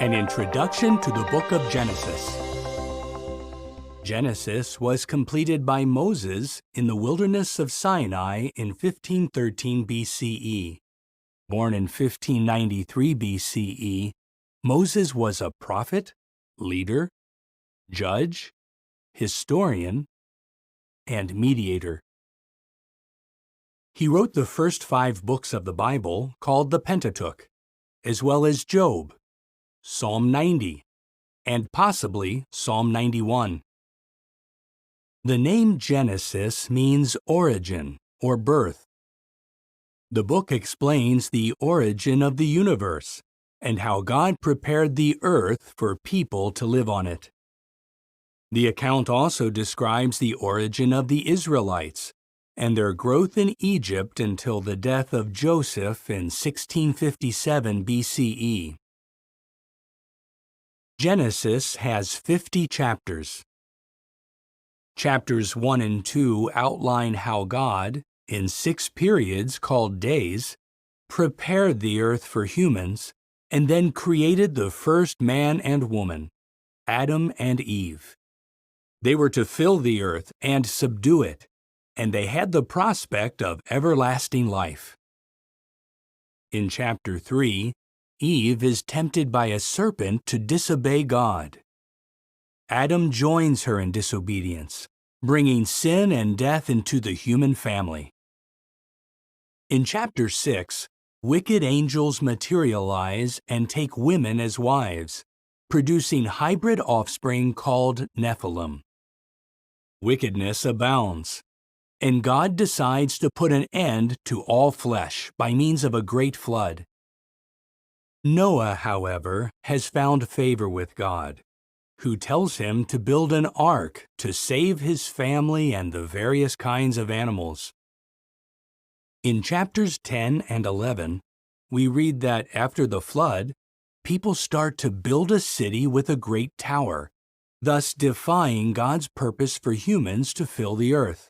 An introduction to the book of Genesis. Genesis was completed by Moses in the wilderness of Sinai in 1513 BCE. Born in 1593 BCE, Moses was a prophet, leader, judge, historian, and mediator. He wrote the first 5 books of the Bible, called the Pentateuch, as well as Job, Psalm 90, and possibly Psalm 91. The name Genesis means origin or birth. The book explains the origin of the universe and how God prepared the earth for people to live on it. The account also describes the origin of the Israelites and their growth in Egypt until the death of Joseph in 1657 BCE. Genesis has 50 chapters. Chapters 1 and 2 outline how God, in 6 periods called days, prepared the earth for humans and then created the first man and woman, Adam and Eve. They were to fill the earth and subdue it, and they had the prospect of everlasting life. In chapter 3, Eve is tempted by a serpent to disobey God. Adam joins her in disobedience, bringing sin and death into the human family. In chapter 6, wicked angels materialize and take women as wives, producing hybrid offspring called Nephilim. Wickedness abounds, and God decides to put an end to all flesh by means of a great flood. Noah, however, has found favor with God, who tells him to build an ark to save his family and the various kinds of animals. In chapters 10 and 11, we read that after the flood, people start to build a city with a great tower, thus defying God's purpose for humans to fill the earth.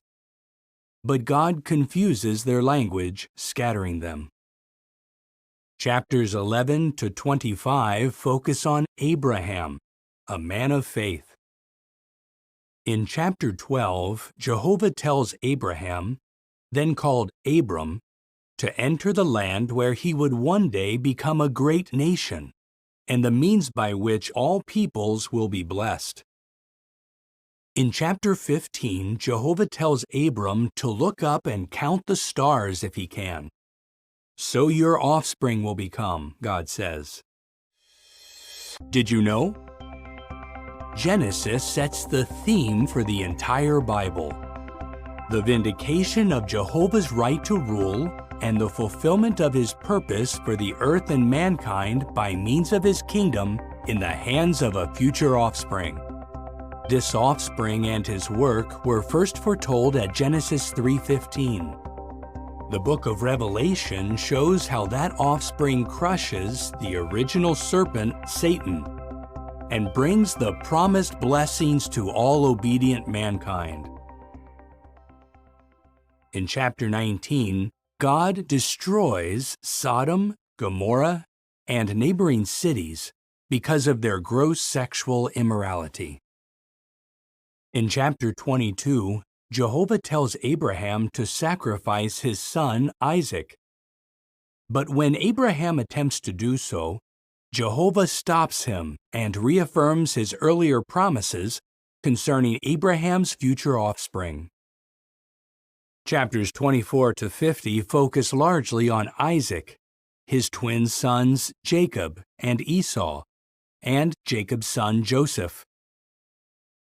But God confuses their language, scattering them. Chapters 11 to 25 focus on Abraham, a man of faith. In chapter 12, Jehovah tells Abraham, then called Abram, to enter the land where he would one day become a great nation, and the means by which all peoples will be blessed. In chapter 15, Jehovah tells Abram to look up and count the stars if he can. So your offspring will become, God says. Did you know? Genesis sets the theme for the entire Bible. The vindication of Jehovah's right to rule and the fulfillment of his purpose for the earth and mankind by means of his kingdom in the hands of a future offspring. This offspring and his work were first foretold at Genesis 3:15. The book of Revelation shows how that offspring crushes the original serpent, Satan, and brings the promised blessings to all obedient mankind. In chapter 19, God destroys Sodom, Gomorrah, and neighboring cities because of their gross sexual immorality. In chapter 22, Jehovah tells Abraham to sacrifice his son Isaac. But when Abraham attempts to do so, Jehovah stops him and reaffirms his earlier promises concerning Abraham's future offspring. Chapters 24 to 50 focus largely on Isaac, his twin sons Jacob and Esau, and Jacob's son Joseph.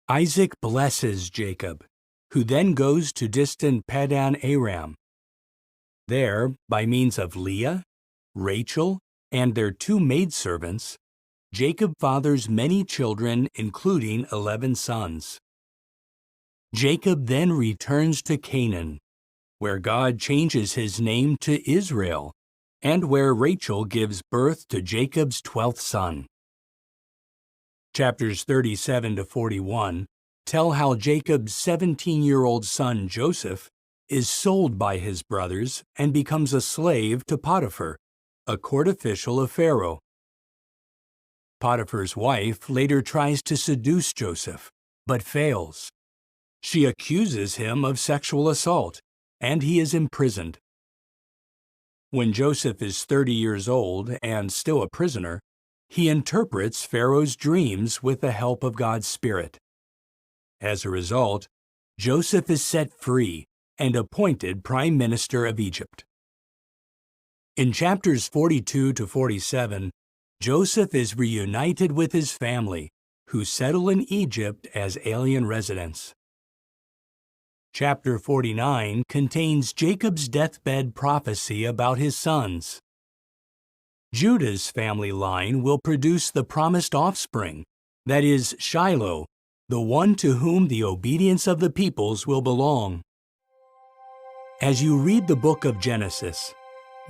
Isaac blesses Jacob, who then goes to distant Padan Aram. There, by means of Leah, Rachel, and their 2 maidservants, Jacob fathers many children, including 11 sons. Jacob then returns to Canaan, where God changes his name to Israel, and where Rachel gives birth to Jacob's 12th son. Chapters 37 to 41 tell how Jacob's 17-year-old son Joseph is sold by his brothers and becomes a slave to Potiphar, a court official of Pharaoh. Potiphar's wife later tries to seduce Joseph, but fails. She accuses him of sexual assault, and he is imprisoned. When Joseph is 30 years old and still a prisoner, he interprets Pharaoh's dreams with the help of God's Spirit. As a result, Joseph is set free and appointed Prime Minister of Egypt. In chapters 42 to 47, Joseph is reunited with his family, who settle in Egypt as alien residents. Chapter 49 contains Jacob's deathbed prophecy about his sons. Judah's family line will produce the promised offspring, that is, Shiloh, the one to whom the obedience of the peoples will belong. As you read the book of Genesis,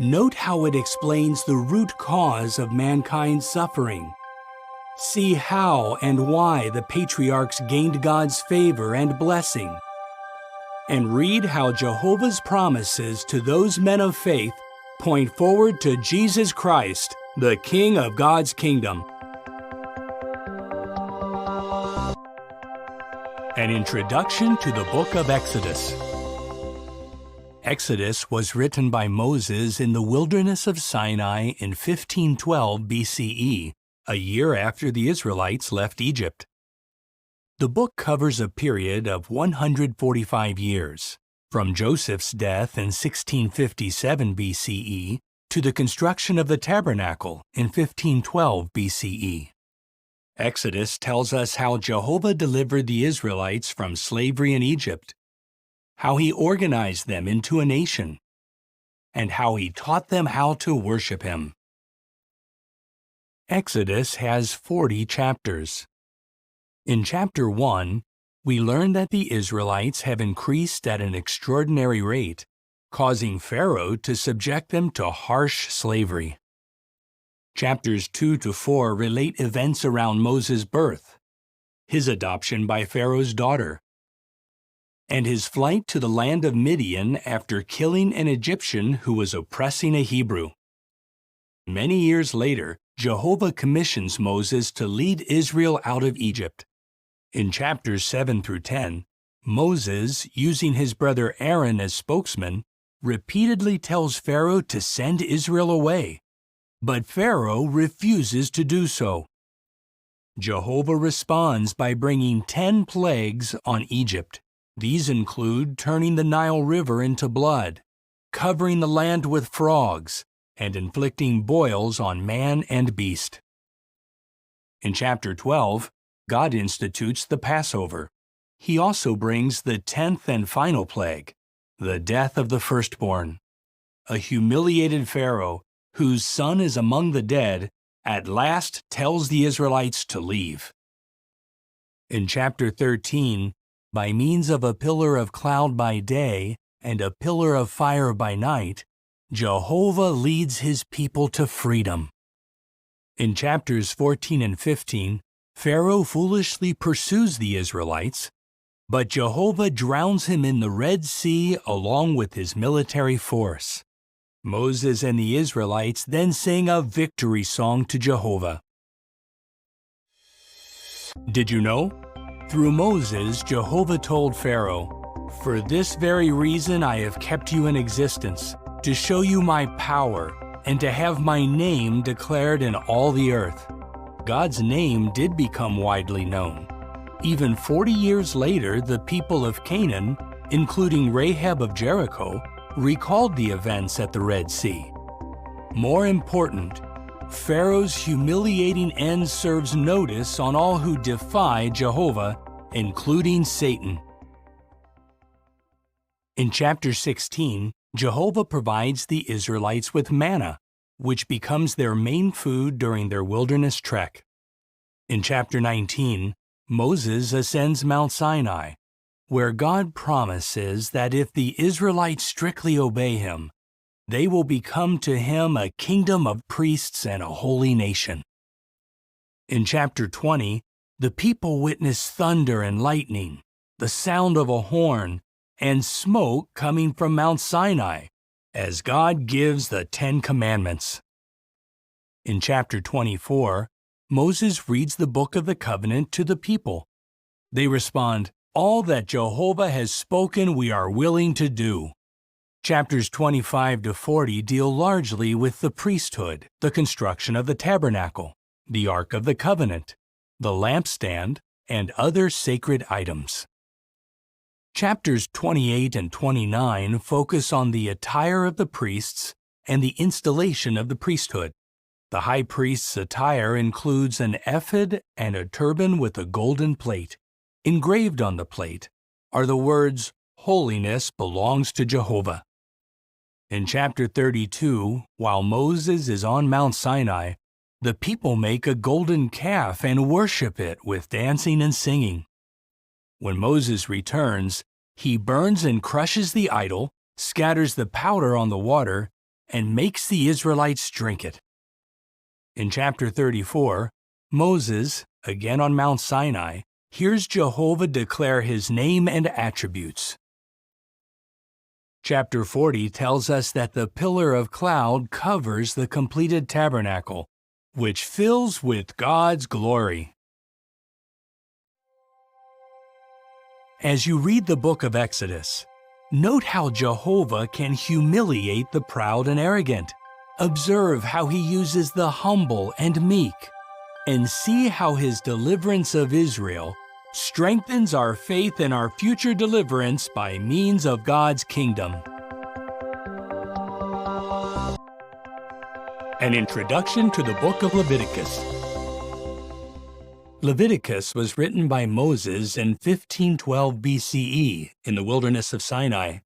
note how it explains the root cause of mankind's suffering. See how and why the patriarchs gained God's favor and blessing. And read how Jehovah's promises to those men of faith point forward to Jesus Christ, the King of God's kingdom. An introduction to the book of Exodus. Exodus was written by Moses in the wilderness of Sinai in 1512 BCE, a year after the Israelites left Egypt. The book covers a period of 145 years, from Joseph's death in 1657 BCE to the construction of the tabernacle in 1512 BCE. Exodus tells us how Jehovah delivered the Israelites from slavery in Egypt, how he organized them into a nation, and how he taught them how to worship him. Exodus has 40 chapters. In chapter 1, we learn that the Israelites have increased at an extraordinary rate, causing Pharaoh to subject them to harsh slavery. Chapters 2 to 4 relate events around Moses' birth, his adoption by Pharaoh's daughter, and his flight to the land of Midian after killing an Egyptian who was oppressing a Hebrew. Many years later, Jehovah commissions Moses to lead Israel out of Egypt. In chapters 7 through 10, Moses, using his brother Aaron as spokesman, repeatedly tells Pharaoh to send Israel away, but Pharaoh refuses to do so. Jehovah responds by bringing 10 plagues on Egypt. These include turning the Nile River into blood, covering the land with frogs, and inflicting boils on man and beast. In chapter 12, God institutes the Passover. He also brings the 10th and final plague, the death of the firstborn. A humiliated Pharaoh, whose son is among the dead, at last tells the Israelites to leave. In chapter 13, by means of a pillar of cloud by day and a pillar of fire by night, Jehovah leads his people to freedom. In chapters 14 and 15, Pharaoh foolishly pursues the Israelites, but Jehovah drowns him in the Red Sea along with his military force. Moses and the Israelites then sing a victory song to Jehovah. Did you know? Through Moses, Jehovah told Pharaoh, "For this very reason I have kept you in existence, to show you my power, and to have my name declared in all the earth." God's name did become widely known. Even 40 years later, the people of Canaan, including Rahab of Jericho, recalled the events at the Red Sea. More important, Pharaoh's humiliating end serves notice on all who defy Jehovah, including Satan. In chapter 16, Jehovah provides the Israelites with manna, which becomes their main food during their wilderness trek. In chapter 19, Moses ascends Mount Sinai, where God promises that if the Israelites strictly obey him, they will become to him a kingdom of priests and a holy nation. In chapter 20, the people witness thunder and lightning, the sound of a horn, and smoke coming from Mount Sinai, as God gives the 10 Commandments. In chapter 24, Moses reads the Book of the Covenant to the people. They respond, "All that Jehovah has spoken we are willing to do." Chapters 25 to 40 deal largely with the priesthood, the construction of the tabernacle, the Ark of the Covenant, the lampstand, and other sacred items. Chapters 28 and 29 focus on the attire of the priests and the installation of the priesthood. The high priest's attire includes an ephod and a turban with a golden plate. Engraved on the plate are the words, "Holiness belongs to Jehovah." In chapter 32, while Moses is on Mount Sinai, the people make a golden calf and worship it with dancing and singing. When Moses returns, he burns and crushes the idol, scatters the powder on the water, and makes the Israelites drink it. In chapter 34, Moses, again on Mount Sinai, hears Jehovah declare his name and attributes. Chapter 40 tells us that the pillar of cloud covers the completed tabernacle, which fills with God's glory. As you read the book of Exodus, note how Jehovah can humiliate the proud and arrogant. Observe how he uses the humble and meek, and see how his deliverance of Israel strengthens our faith in our future deliverance by means of God's kingdom. An introduction to the book of Leviticus. Leviticus was written by Moses in 1512 BCE in the wilderness of Sinai.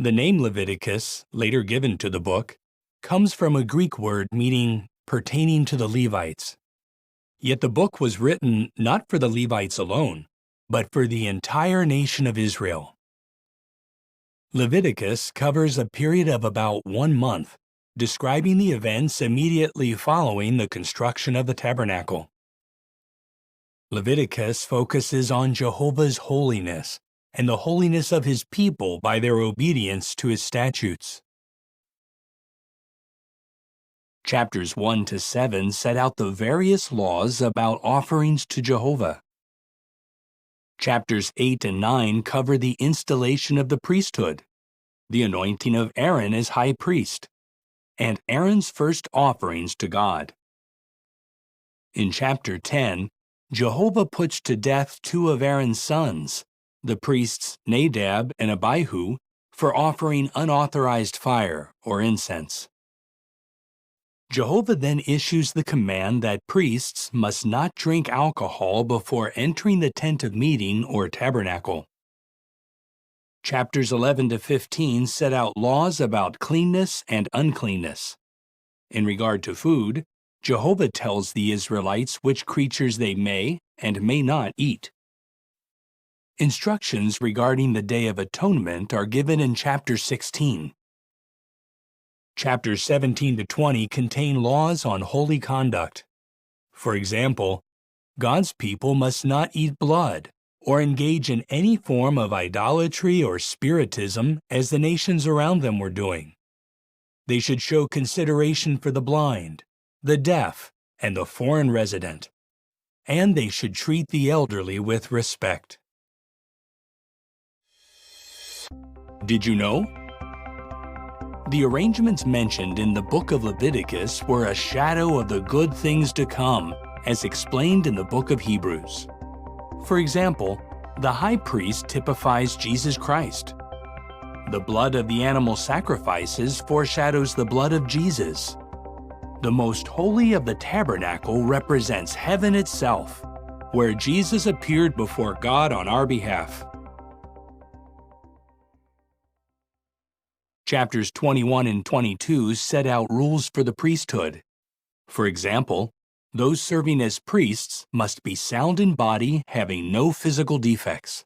The name Leviticus, later given to the book, comes from a Greek word meaning pertaining to the Levites. Yet the book was written not for the Levites alone, but for the entire nation of Israel. Leviticus covers a period of about 1 month, describing the events immediately following the construction of the tabernacle. Leviticus focuses on Jehovah's holiness and the holiness of his people by their obedience to his statutes. Chapters 1 to 7 set out the various laws about offerings to Jehovah. Chapters 8 and 9 cover the installation of the priesthood, the anointing of Aaron as high priest, and Aaron's first offerings to God. In chapter 10, Jehovah puts to death 2 of Aaron's sons, the priests Nadab and Abihu, for offering unauthorized fire or incense. Jehovah then issues the command that priests must not drink alcohol before entering the tent of meeting or tabernacle. Chapters 11 to 15 set out laws about cleanness and uncleanness. In regard to food, Jehovah tells the Israelites which creatures they may and may not eat. Instructions regarding the Day of Atonement are given in chapter 16. Chapters 17 to 20 contain laws on holy conduct. For example, God's people must not eat blood or engage in any form of idolatry or spiritism as the nations around them were doing. They should show consideration for the blind, the deaf, and the foreign resident, and they should treat the elderly with respect. Did you know? The arrangements mentioned in the book of Leviticus were a shadow of the good things to come, as explained in the book of Hebrews. For example, the high priest typifies Jesus Christ. The blood of the animal sacrifices foreshadows the blood of Jesus. The most holy of the tabernacle represents heaven itself, where Jesus appeared before God on our behalf. Chapters 21 and 22 set out rules for the priesthood. For example, those serving as priests must be sound in body, having no physical defects.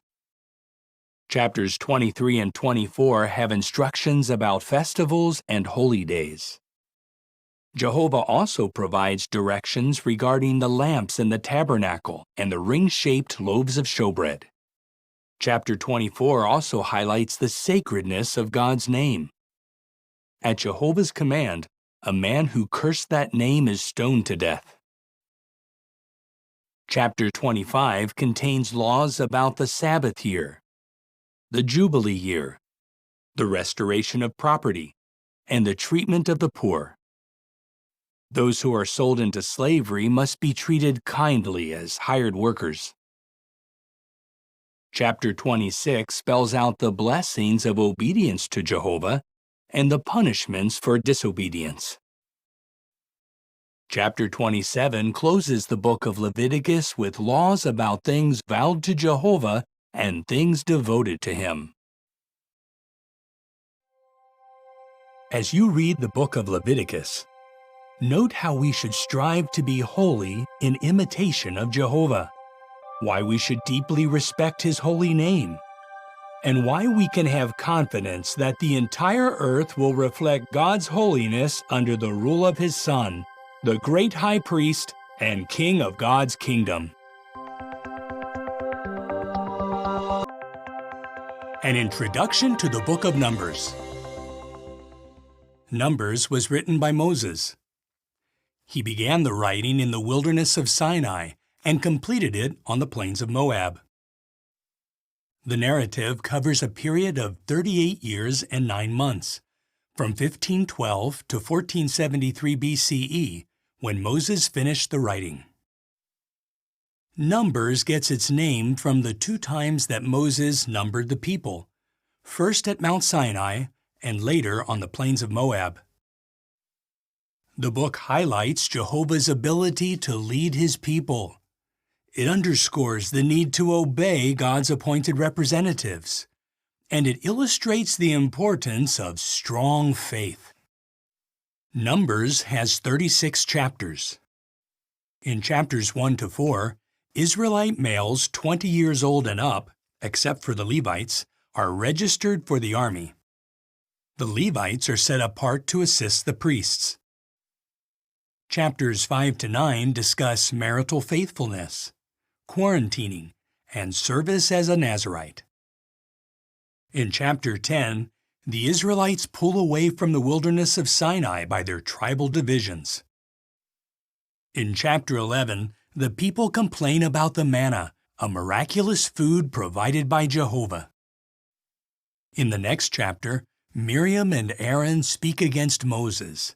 Chapters 23 and 24 have instructions about festivals and holy days. Jehovah also provides directions regarding the lamps in the tabernacle and the ring-shaped loaves of showbread. Chapter 24 also highlights the sacredness of God's name. At Jehovah's command, a man who cursed that name is stoned to death. Chapter 25 contains laws about the Sabbath year, the Jubilee year, the restoration of property, and the treatment of the poor. Those who are sold into slavery must be treated kindly as hired workers. Chapter 26 spells out the blessings of obedience to Jehovah and the punishments for disobedience. Chapter 27 closes the book of Leviticus with laws about things vowed to Jehovah and things devoted to Him. As you read the book of Leviticus, note how we should strive to be holy in imitation of Jehovah, why we should deeply respect His holy name, and why we can have confidence that the entire earth will reflect God's holiness under the rule of His Son, the great high priest and king of God's kingdom. An introduction to the book of Numbers. Numbers was written by Moses. He began the writing in the wilderness of Sinai and completed it on the plains of Moab. The narrative covers a period of 38 years and 9 months, from 1512 to 1473 BCE, when Moses finished the writing. Numbers gets its name from the 2 times that Moses numbered the people, first at Mount Sinai and later on the plains of Moab. The book highlights Jehovah's ability to lead His people. It underscores the need to obey God's appointed representatives, and it illustrates the importance of strong faith. Numbers has 36 chapters. In chapters 1 to 4, Israelite males 20 years old and up, except for the Levites, are registered for the army. The Levites are set apart to assist the priests. Chapters 5 to 9 discuss marital faithfulness, quarantining, and service as a Nazirite. In chapter 10, the Israelites pull away from the wilderness of Sinai by their tribal divisions. In chapter 11, the people complain about the manna, a miraculous food provided by Jehovah. In the next chapter, Miriam and Aaron speak against Moses.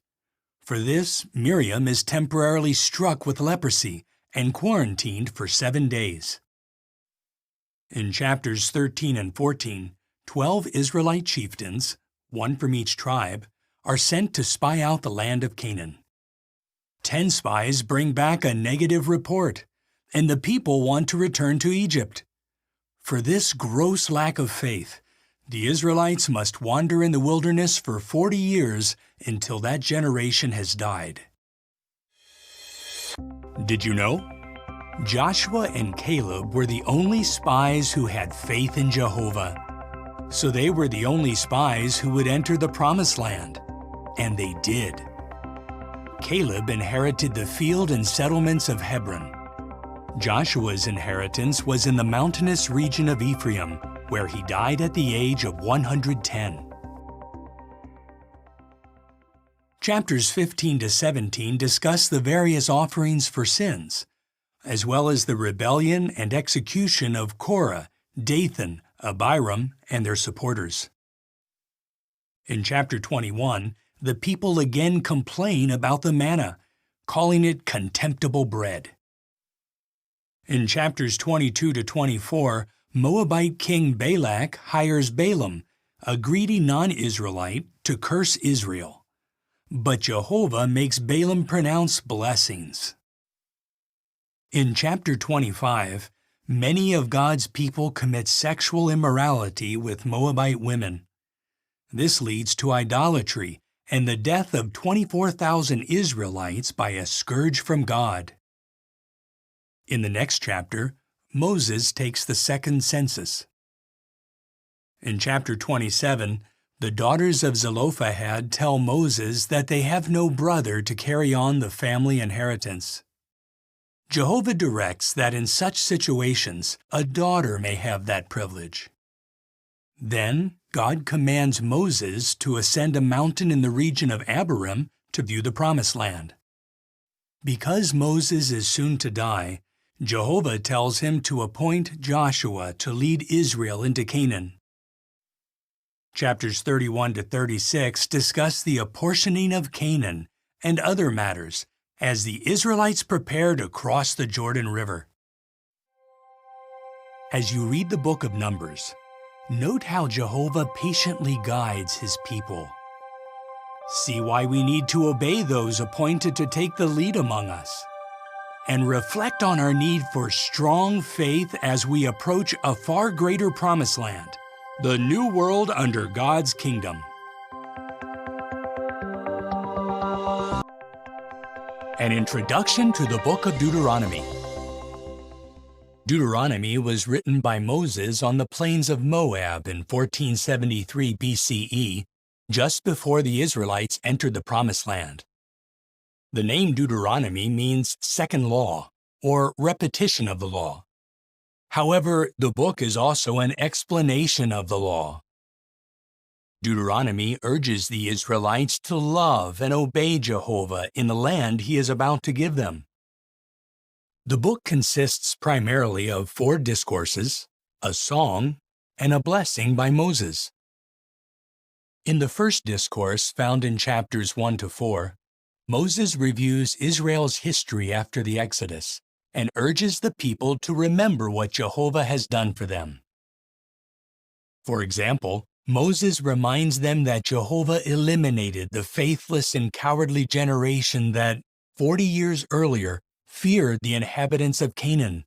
For this, Miriam is temporarily struck with leprosy and quarantined for 7 days. In chapters 13 and 14, 12 Israelite chieftains, 1 from each tribe, are sent to spy out the land of Canaan. 10 spies bring back a negative report, and the people want to return to Egypt. For this gross lack of faith, the Israelites must wander in the wilderness for 40 years until that generation has died. Did you know? Joshua and Caleb were the only spies who had faith in Jehovah. So they were the only spies who would enter the Promised Land. And they did. Caleb inherited the field and settlements of Hebron. Joshua's inheritance was in the mountainous region of Ephraim, where he died at the age of 110. Chapters 15 to 17 discuss the various offerings for sins, as well as the rebellion and execution of Korah, Dathan, Abiram, and their supporters. In chapter 21, the people again complain about the manna, calling it contemptible bread. In chapters 22 to 24, Moabite king Balak hires Balaam, a greedy non-Israelite, to curse Israel. But Jehovah makes Balaam pronounce blessings. In chapter 25, many of God's people commit sexual immorality with Moabite women. This leads to idolatry and the death of 24,000 Israelites by a scourge from God. In the next chapter, Moses takes the second census. In chapter 27, the daughters of Zelophehad tell Moses that they have no brother to carry on the family inheritance. Jehovah directs that in such situations, a daughter may have that privilege. Then, God commands Moses to ascend a mountain in the region of Abiram to view the Promised Land. Because Moses is soon to die, Jehovah tells him to appoint Joshua to lead Israel into Canaan. Chapters 31 to 36 discuss the apportioning of Canaan and other matters as the Israelites prepare to cross the Jordan River. As you read the book of Numbers, note how Jehovah patiently guides his people. See why we need to obey those appointed to take the lead among us, and reflect on our need for strong faith as we approach a far greater promised land, the new world under God's kingdom. An introduction to the book of Deuteronomy. Deuteronomy was written by Moses on the plains of Moab in 1473 BCE, just before the Israelites entered the Promised Land. The name Deuteronomy means second law, or repetition of the law. However, the book is also an explanation of the law. Deuteronomy urges the Israelites to love and obey Jehovah in the land he is about to give them. The book consists primarily of 4 discourses, a song, and a blessing by Moses. In the first discourse, found in chapters 1 to 4, Moses reviews Israel's history after the Exodus and urges the people to remember what Jehovah has done for them. For example, Moses reminds them that Jehovah eliminated the faithless and cowardly generation that, 40 years earlier, feared the inhabitants of Canaan.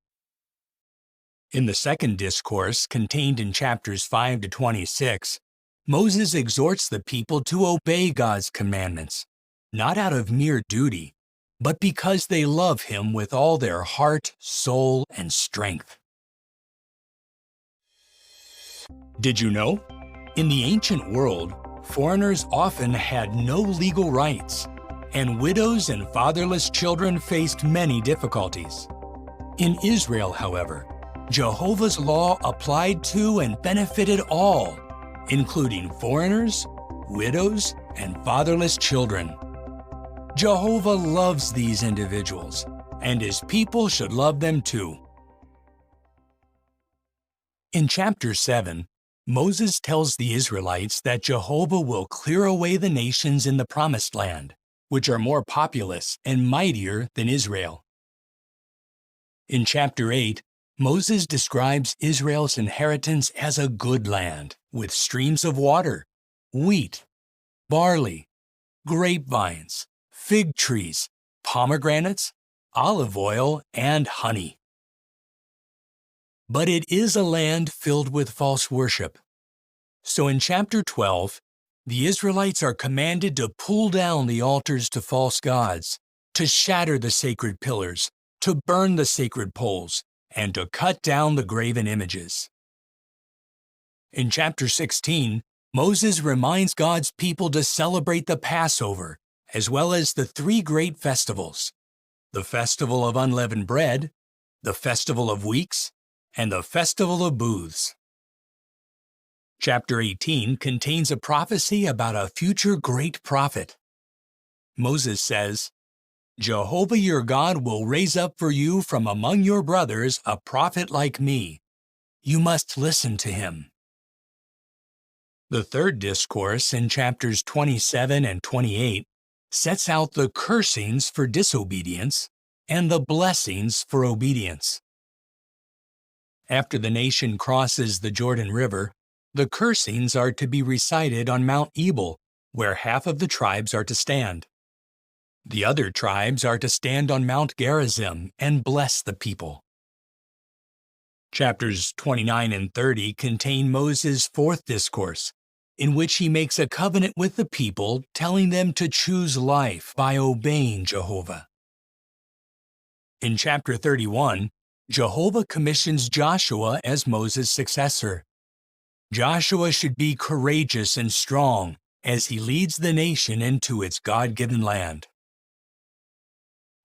In the second discourse, contained in chapters 5 to 26, Moses exhorts the people to obey God's commandments, not out of mere duty, but because they love Him with all their heart, soul, and strength. Did you know? In the ancient world, foreigners often had no legal rights, and widows and fatherless children faced many difficulties. In Israel, however, Jehovah's law applied to and benefited all, including foreigners, widows, and fatherless children. Jehovah loves these individuals, and His people should love them too. In chapter 7, Moses tells the Israelites that Jehovah will clear away the nations in the Promised Land, which are more populous and mightier than Israel. In chapter 8, Moses describes Israel's inheritance as a good land, with streams of water, wheat, barley, grapevines, fig trees, pomegranates, olive oil, and honey. But it is a land filled with false worship. So in chapter 12, the Israelites are commanded to pull down the altars to false gods, to shatter the sacred pillars, to burn the sacred poles, and to cut down the graven images. In chapter 16, Moses reminds God's people to celebrate the Passover, as well as the 3 great festivals: the Festival of Unleavened Bread, the Festival of Weeks, and the Festival of Booths. Chapter 18 contains a prophecy about a future great prophet. Moses says, "Jehovah your God will raise up for you from among your brothers a prophet like me. You must listen to him." The third discourse in chapters 27 and 28 sets out the cursings for disobedience and the blessings for obedience. After the nation crosses the Jordan River, the cursings are to be recited on Mount Ebal, where half of the tribes are to stand. The other tribes are to stand on Mount Gerizim and bless the people. Chapters 29 and 30 contain Moses' fourth discourse, in which he makes a covenant with the people, telling them to choose life by obeying Jehovah. In chapter 31, Jehovah commissions Joshua as Moses' successor. Joshua should be courageous and strong as he leads the nation into its God-given land.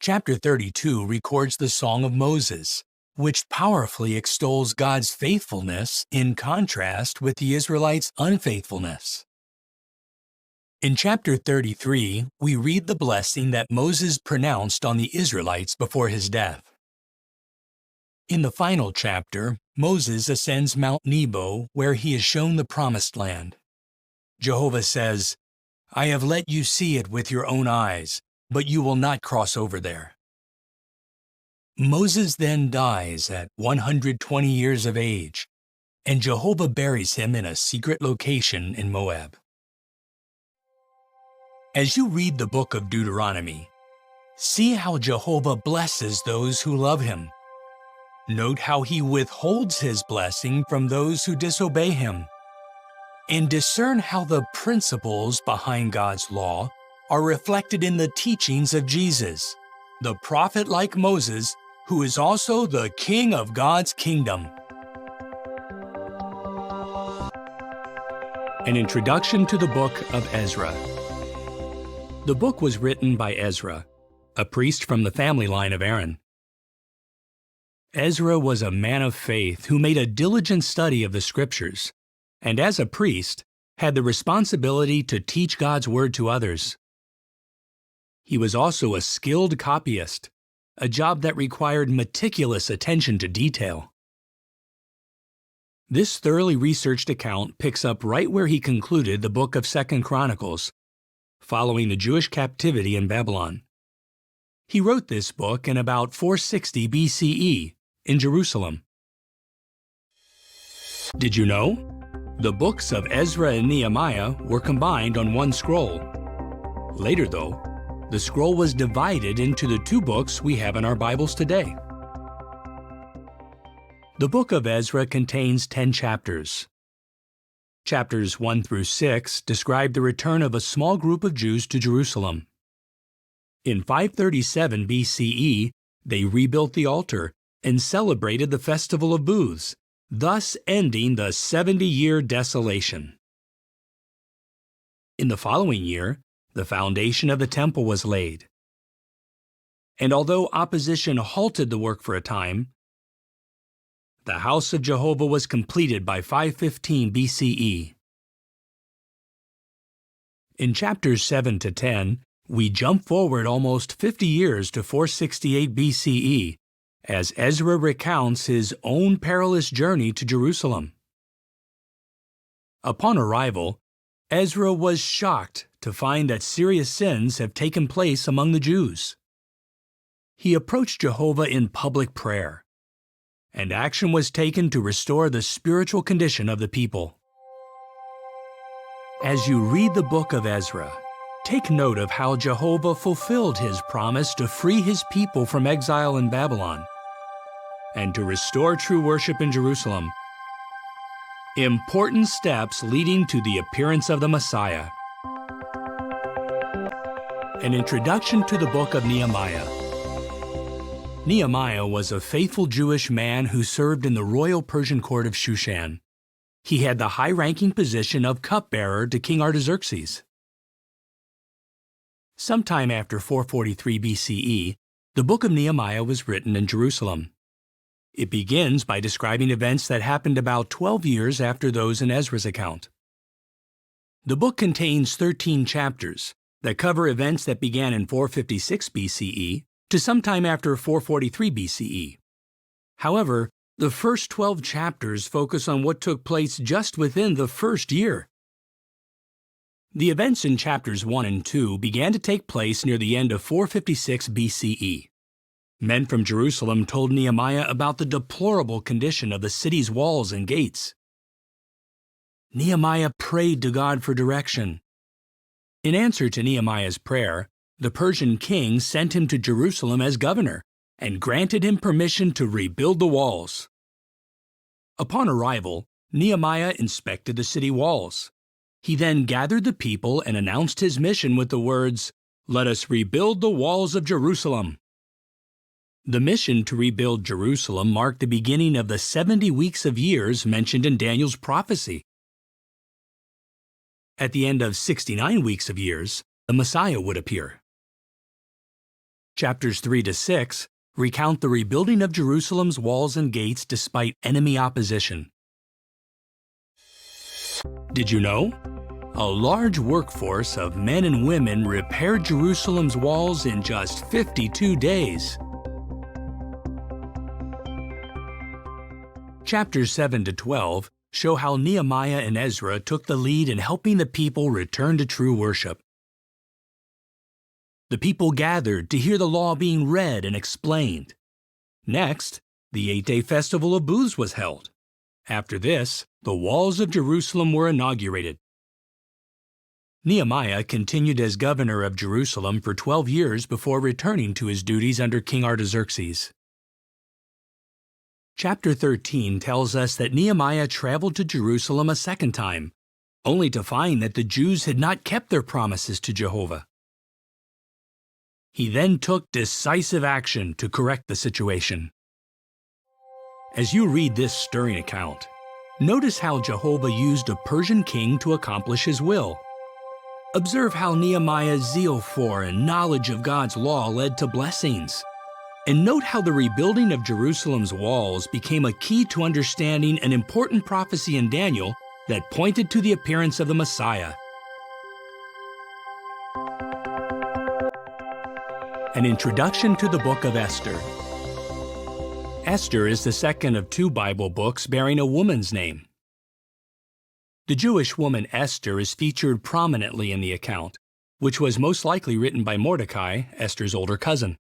Chapter 32 records the Song of Moses, which powerfully extols God's faithfulness in contrast with the Israelites' unfaithfulness. In chapter 33, we read the blessing that Moses pronounced on the Israelites before his death. In the final chapter, Moses ascends Mount Nebo, where he is shown the Promised Land. Jehovah says, "I have let you see it with your own eyes, but you will not cross over there." Moses then dies at 120 years of age, and Jehovah buries him in a secret location in Moab. As you read the book of Deuteronomy, see how Jehovah blesses those who love him. Note how he withholds his blessing from those who disobey him. And discern how the principles behind God's law are reflected in the teachings of Jesus, the prophet like Moses, who is also the king of God's kingdom. An introduction to the book of Ezra. The book was written by Ezra, a priest from the family line of Aaron. Ezra was a man of faith who made a diligent study of the Scriptures, and as a priest, had the responsibility to teach God's Word to others. He was also a skilled copyist, a job that required meticulous attention to detail. This thoroughly researched account picks up right where he concluded the book of 2 Chronicles, following the Jewish captivity in Babylon. He wrote this book in about 460 BCE in Jerusalem. Did you know? The books of Ezra and Nehemiah were combined on one scroll. Later, though, the scroll was divided into the two books we have in our Bibles today. The book of Ezra contains 10 chapters. Chapters 1 through 6 describe the return of a small group of Jews to Jerusalem. In 537 BCE, they rebuilt the altar and celebrated the Festival of Booths, thus ending the 70-year desolation. In the following year, the foundation of the temple was laid. And although opposition halted the work for a time, the house of Jehovah was completed by 515 BCE. In chapters 7 to 10, we jump forward almost 50 years to 468 BCE, as Ezra recounts his own perilous journey to Jerusalem. Upon arrival, Ezra was shocked to find that serious sins have taken place among the Jews. He approached Jehovah in public prayer, and action was taken to restore the spiritual condition of the people. As you read the book of Ezra, take note of how Jehovah fulfilled his promise to free his people from exile in Babylon and to restore true worship in Jerusalem. Important steps leading to the appearance of the Messiah. An introduction to the book of Nehemiah. Nehemiah was a faithful Jewish man who served in the royal Persian court of Shushan. He had the high-ranking position of cupbearer to King Artaxerxes. Sometime after 443 BCE, the book of Nehemiah was written in Jerusalem. It begins by describing events that happened about 12 years after those in Ezra's account. The book contains 13 chapters that cover events that began in 456 BCE to sometime after 443 BCE. However, the first 12 chapters focus on what took place just within the first year. The events in chapters 1 and 2 began to take place near the end of 456 BCE. Men from Jerusalem told Nehemiah about the deplorable condition of the city's walls and gates. Nehemiah prayed to God for direction. In answer to Nehemiah's prayer, the Persian king sent him to Jerusalem as governor and granted him permission to rebuild the walls. Upon arrival, Nehemiah inspected the city walls. He then gathered the people and announced his mission with the words, "Let us rebuild the walls of Jerusalem." The mission to rebuild Jerusalem marked the beginning of the 70 weeks of years mentioned in Daniel's prophecy. At the end of 69 weeks of years, the Messiah would appear. Chapters 3 to 6 recount the rebuilding of Jerusalem's walls and gates despite enemy opposition. Did you know? A large workforce of men and women repaired Jerusalem's walls in just 52 days. Chapters 7 to 12 show how Nehemiah and Ezra took the lead in helping the people return to true worship. The people gathered to hear the law being read and explained. Next, the 8-day festival of booths was held. After this, the walls of Jerusalem were inaugurated. Nehemiah continued as governor of Jerusalem for 12 years before returning to his duties under King Artaxerxes. Chapter 13 tells us that Nehemiah traveled to Jerusalem a second time, only to find that the Jews had not kept their promises to Jehovah. He then took decisive action to correct the situation. As you read this stirring account, notice how Jehovah used a Persian king to accomplish his will. Observe how Nehemiah's zeal for and knowledge of God's law led to blessings. And note how the rebuilding of Jerusalem's walls became a key to understanding an important prophecy in Daniel that pointed to the appearance of the Messiah. An introduction to the book of Esther. Esther is the second of 2 Bible books bearing a woman's name. The Jewish woman Esther is featured prominently in the account, which was most likely written by Mordecai, Esther's older cousin.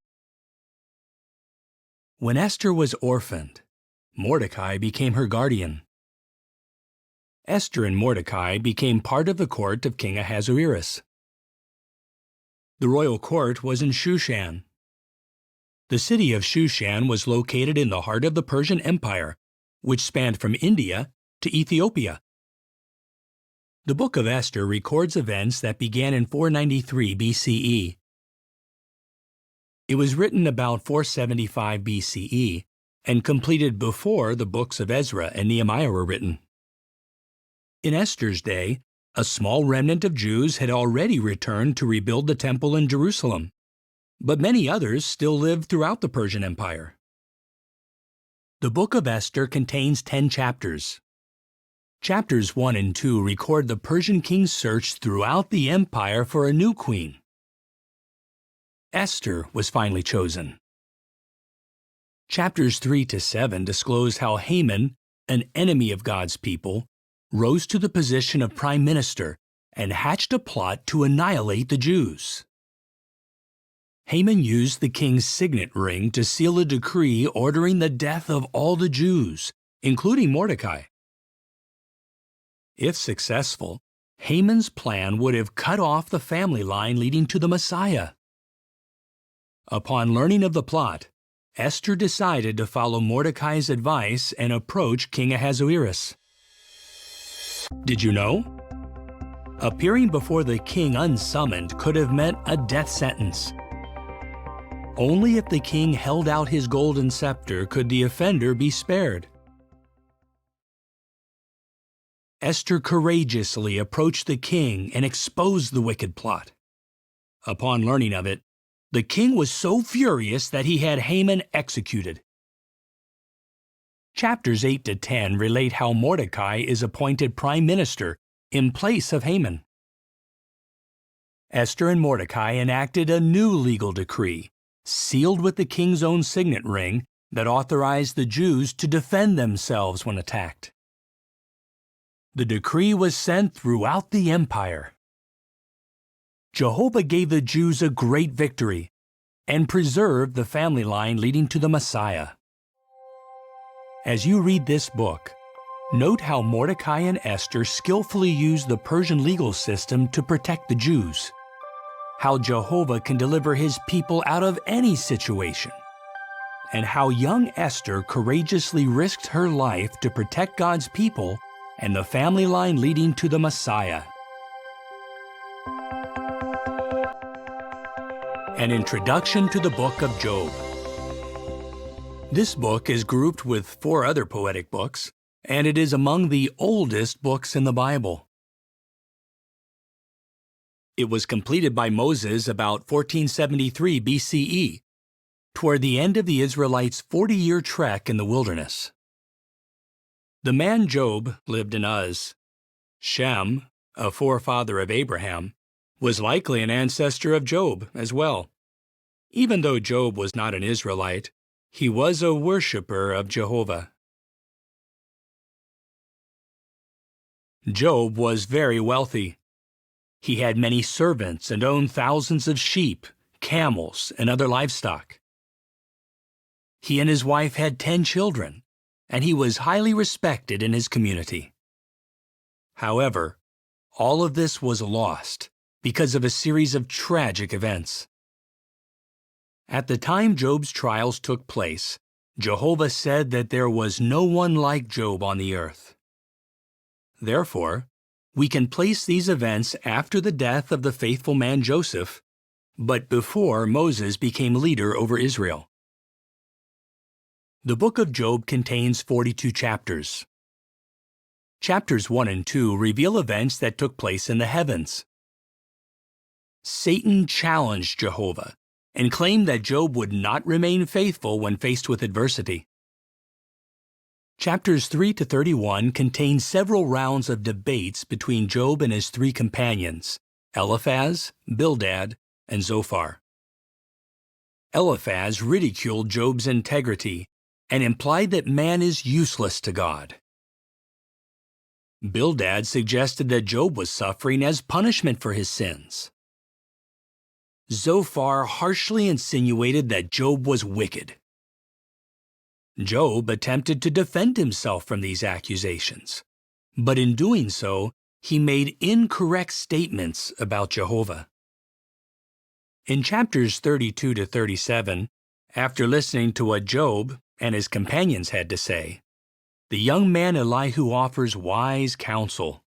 When Esther was orphaned, Mordecai became her guardian. Esther and Mordecai became part of the court of King Ahasuerus. The royal court was in Shushan. The city of Shushan was located in the heart of the Persian Empire, which spanned from India to Ethiopia. The book of Esther records events that began in 493 BCE. It was written about 475 BCE and completed before the books of Ezra and Nehemiah were written. In Esther's day, a small remnant of Jews had already returned to rebuild the temple in Jerusalem, but many others still lived throughout the Persian Empire. The book of Esther contains 10 chapters. Chapters 1 and 2 record the Persian king's search throughout the empire for a new queen. Esther was finally chosen. Chapters 3 to 7 disclose how Haman, an enemy of God's people, rose to the position of prime minister and hatched a plot to annihilate the Jews. Haman used the king's signet ring to seal a decree ordering the death of all the Jews, including Mordecai. If successful, Haman's plan would have cut off the family line leading to the Messiah. Upon learning of the plot, Esther decided to follow Mordecai's advice and approach King Ahasuerus. Did you know? Appearing before the king unsummoned could have meant a death sentence. Only if the king held out his golden scepter could the offender be spared. Esther courageously approached the king and exposed the wicked plot. Upon learning of it, the king was so furious that he had Haman executed. Chapters 8 to 10 relate how Mordecai is appointed prime minister in place of Haman. Esther and Mordecai enacted a new legal decree, sealed with the king's own signet ring, that authorized the Jews to defend themselves when attacked. The decree was sent throughout the empire. Jehovah gave the Jews a great victory and preserved the family line leading to the Messiah. As you read this book, note how Mordecai and Esther skillfully used the Persian legal system to protect the Jews, how Jehovah can deliver his people out of any situation, and how young Esther courageously risked her life to protect God's people and the family line leading to the Messiah. An introduction to the book of Job. This book is grouped with 4 other poetic books, and it is among the oldest books in the Bible. It was completed by Moses about 1473 BCE, toward the end of the Israelites' 40-year trek in the wilderness. The man Job lived in Uz. Shem, a forefather of Abraham, was likely an ancestor of Job as well. Even though Job was not an Israelite, he was a worshiper of Jehovah. Job was very wealthy. He had many servants and owned thousands of sheep, camels, and other livestock. He and his wife had 10 children, and he was highly respected in his community. However, all of this was lost because of a series of tragic events. At the time Job's trials took place, Jehovah said that there was no one like Job on the earth. Therefore, we can place these events after the death of the faithful man Joseph, but before Moses became leader over Israel. The book of Job contains 42 chapters. Chapters 1 and 2 reveal events that took place in the heavens. Satan challenged Jehovah and claimed that Job would not remain faithful when faced with adversity. Chapters 3 to 31 contain several rounds of debates between Job and his 3 companions, Eliphaz, Bildad, and Zophar. Eliphaz ridiculed Job's integrity and implied that man is useless to God. Bildad suggested that Job was suffering as punishment for his sins. Zophar harshly insinuated that Job was wicked. Job attempted to defend himself from these accusations, but in doing so, he made incorrect statements about Jehovah. In chapters 32 to 37, after listening to what Job and his companions had to say, the young man Elihu offers wise counsel.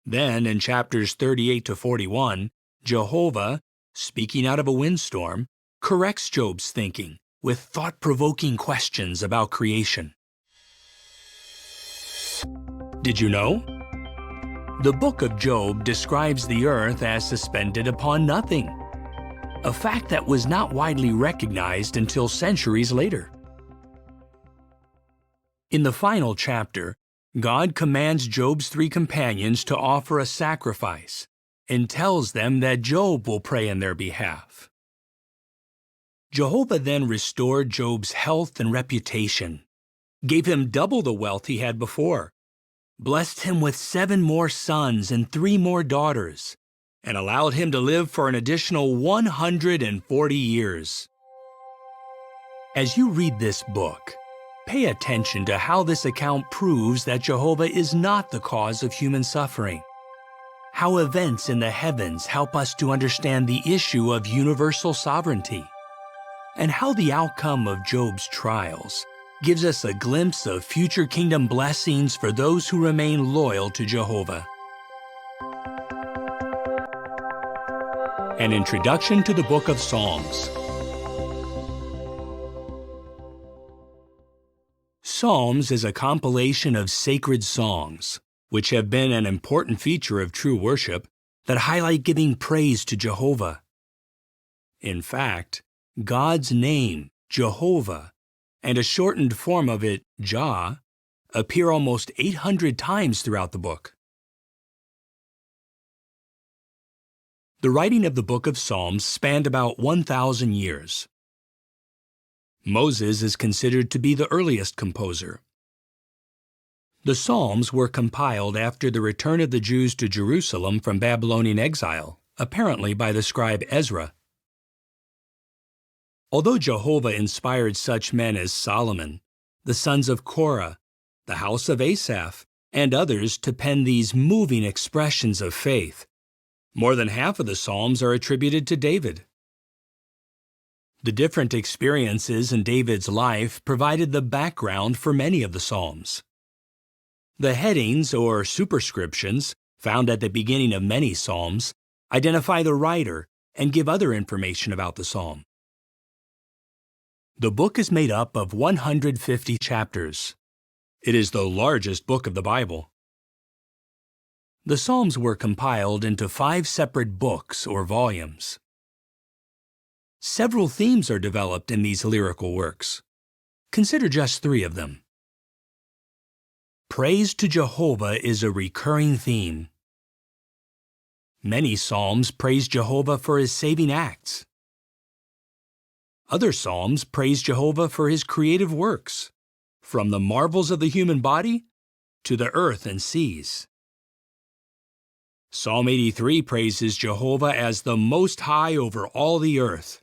Then, in chapters 38 to 41, Jehovah, speaking out of a windstorm, corrects Job's thinking with thought-provoking questions about creation. Did you know? The book of Job describes the earth as suspended upon nothing, a fact that was not widely recognized until centuries later. In the final chapter, God commands Job's 3 companions to offer a sacrifice and tells them that Job will pray in their behalf. Jehovah then restored Job's health and reputation, gave him double the wealth he had before, blessed him with 7 more sons and 3 more daughters, and allowed him to live for an additional 140 years. As you read this book, pay attention to how this account proves that Jehovah is not the cause of human suffering, how events in the heavens help us to understand the issue of universal sovereignty, and how the outcome of Job's trials gives us a glimpse of future kingdom blessings for those who remain loyal to Jehovah. An introduction to the book of Psalms. Psalms is a compilation of sacred songs, which have been an important feature of true worship that highlight giving praise to Jehovah. In fact, God's name, Jehovah, and a shortened form of it, Jah, appear almost 800 times throughout the book. The writing of the book of Psalms spanned about 1,000 years. Moses is considered to be the earliest composer. The Psalms were compiled after the return of the Jews to Jerusalem from Babylonian exile, apparently by the scribe Ezra. Although Jehovah inspired such men as Solomon, the sons of Korah, the house of Asaph, and others to pen these moving expressions of faith, more than half of the Psalms are attributed to David. The different experiences in David's life provided the background for many of the Psalms. The headings or superscriptions found at the beginning of many Psalms identify the writer and give other information about the Psalm. The book is made up of 150 chapters. It is the largest book of the Bible. The Psalms were compiled into 5 separate books or volumes. Several themes are developed in these lyrical works. Consider just 3 of them. Praise to Jehovah is a recurring theme. Many Psalms praise Jehovah for His saving acts. Other Psalms praise Jehovah for His creative works, from the marvels of the human body to the earth and seas. Psalm 83 praises Jehovah as the Most High over all the earth.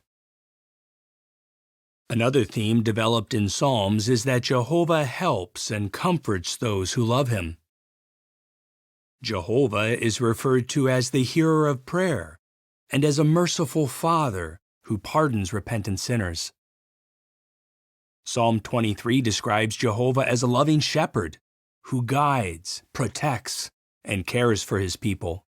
Another theme developed in Psalms is that Jehovah helps and comforts those who love Him. Jehovah is referred to as the hearer of prayer and as a merciful Father who pardons repentant sinners. Psalm 23 describes Jehovah as a loving shepherd who guides, protects, and cares for His people.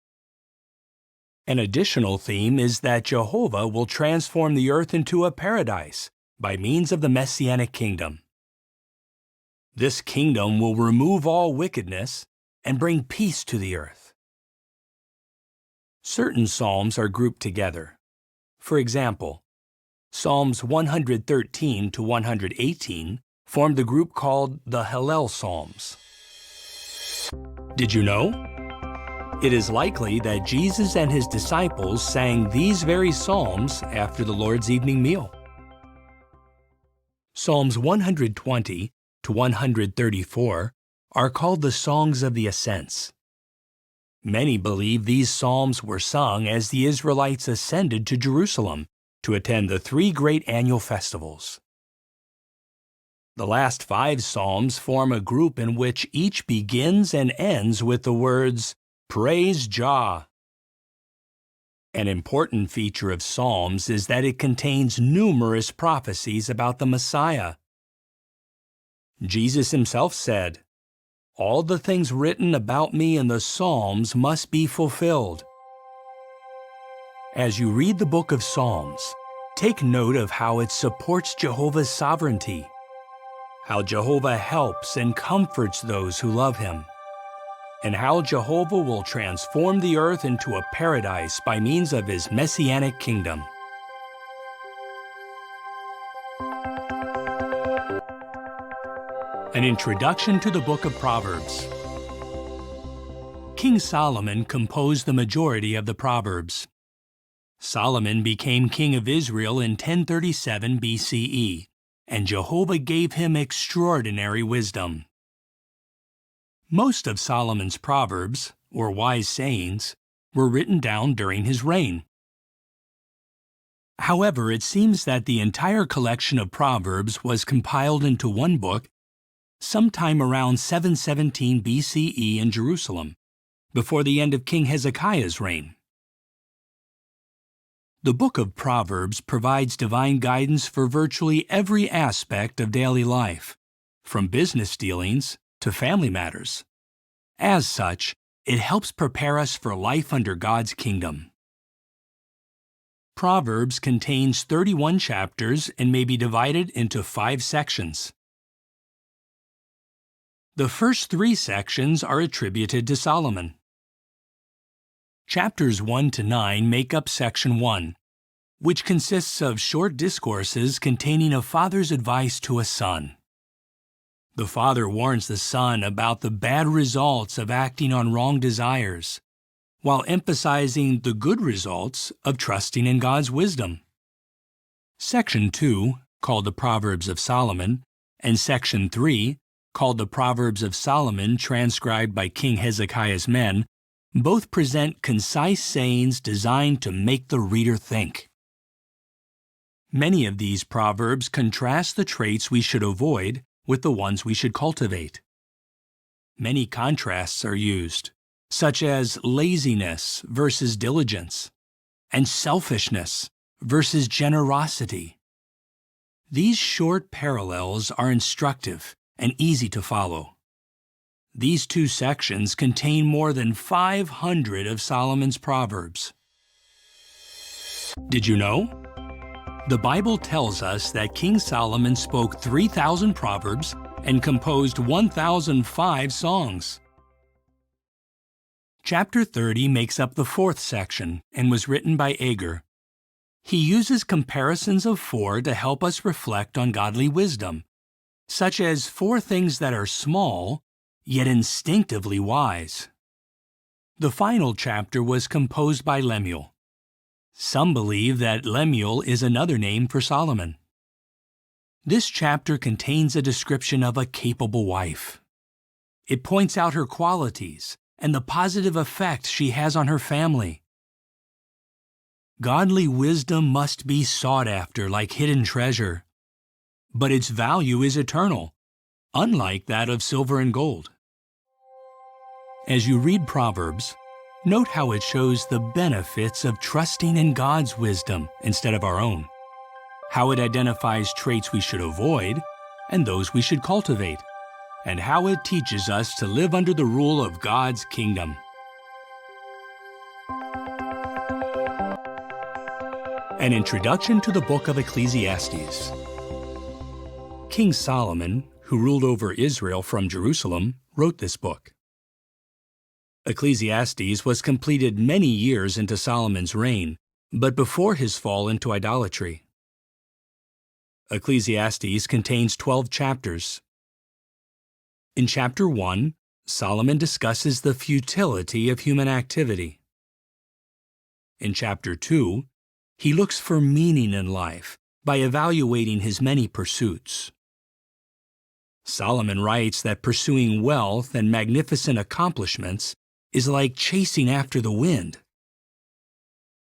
An additional theme is that Jehovah will transform the earth into a paradise by means of the Messianic kingdom. This kingdom will remove all wickedness and bring peace to the earth. Certain psalms are grouped together. For example, Psalms 113 to 118 form the group called the Hallel Psalms. Did you know? It is likely that Jesus and His disciples sang these very psalms after the Lord's evening meal. Psalms 120 to 134 are called the Songs of the Ascents. Many believe these psalms were sung as the Israelites ascended to Jerusalem to attend the 3 great annual festivals. The last 5 psalms form a group in which each begins and ends with the words, "Praise Jah." An important feature of Psalms is that it contains numerous prophecies about the Messiah. Jesus Himself said, "All the things written about me in the Psalms must be fulfilled." As you read the book of Psalms, take note of how it supports Jehovah's sovereignty, how Jehovah helps and comforts those who love Him, and how Jehovah will transform the earth into a paradise by means of His Messianic kingdom. An introduction to the book of Proverbs. King Solomon composed the majority of the Proverbs. Solomon became king of Israel in 1037 BCE, and Jehovah gave him extraordinary wisdom. Most of Solomon's Proverbs, or wise sayings, were written down during his reign. However, it seems that the entire collection of Proverbs was compiled into one book sometime around 717 BCE in Jerusalem, before the end of King Hezekiah's reign. The book of Proverbs provides divine guidance for virtually every aspect of daily life, from business dealings to family matters. As such, it helps prepare us for life under God's kingdom. Proverbs contains 31 chapters and may be divided into 5 sections. The first 3 sections are attributed to Solomon. Chapters 1 to 9 make up Section 1, which consists of short discourses containing a father's advice to a son. The father warns the son about the bad results of acting on wrong desires, while emphasizing the good results of trusting in God's wisdom. Section 2, called the Proverbs of Solomon, and Section 3, called the Proverbs of Solomon transcribed by King Hezekiah's men, both present concise sayings designed to make the reader think. Many of these proverbs contrast the traits we should avoid with the ones we should cultivate. Many contrasts are used, such as laziness versus diligence, and selfishness versus generosity. These short parallels are instructive and easy to follow. These 2 sections contain more than 500 of Solomon's Proverbs. Did you know? The Bible tells us that King Solomon spoke 3,000 proverbs and composed 1,005 songs. Chapter 30 makes up the 4th section and was written by Agur. He uses comparisons of 4 to help us reflect on godly wisdom, such as 4 things that are small, yet instinctively wise. The final chapter was composed by Lemuel. Some believe that Lemuel is another name for Solomon. This chapter contains a description of a capable wife. It points out her qualities and the positive effect she has on her family. Godly wisdom must be sought after like hidden treasure, but its value is eternal, unlike that of silver and gold. As you read Proverbs, note how it shows the benefits of trusting in God's wisdom instead of our own, how it identifies traits we should avoid and those we should cultivate, and how it teaches us to live under the rule of God's kingdom. An introduction to the book of Ecclesiastes. King Solomon, who ruled over Israel from Jerusalem, wrote this book. Ecclesiastes was completed many years into Solomon's reign, but before his fall into idolatry. Ecclesiastes contains 12 chapters. In chapter 1, Solomon discusses the futility of human activity. In chapter 2, he looks for meaning in life by evaluating his many pursuits. Solomon writes that pursuing wealth and magnificent accomplishments is like chasing after the wind.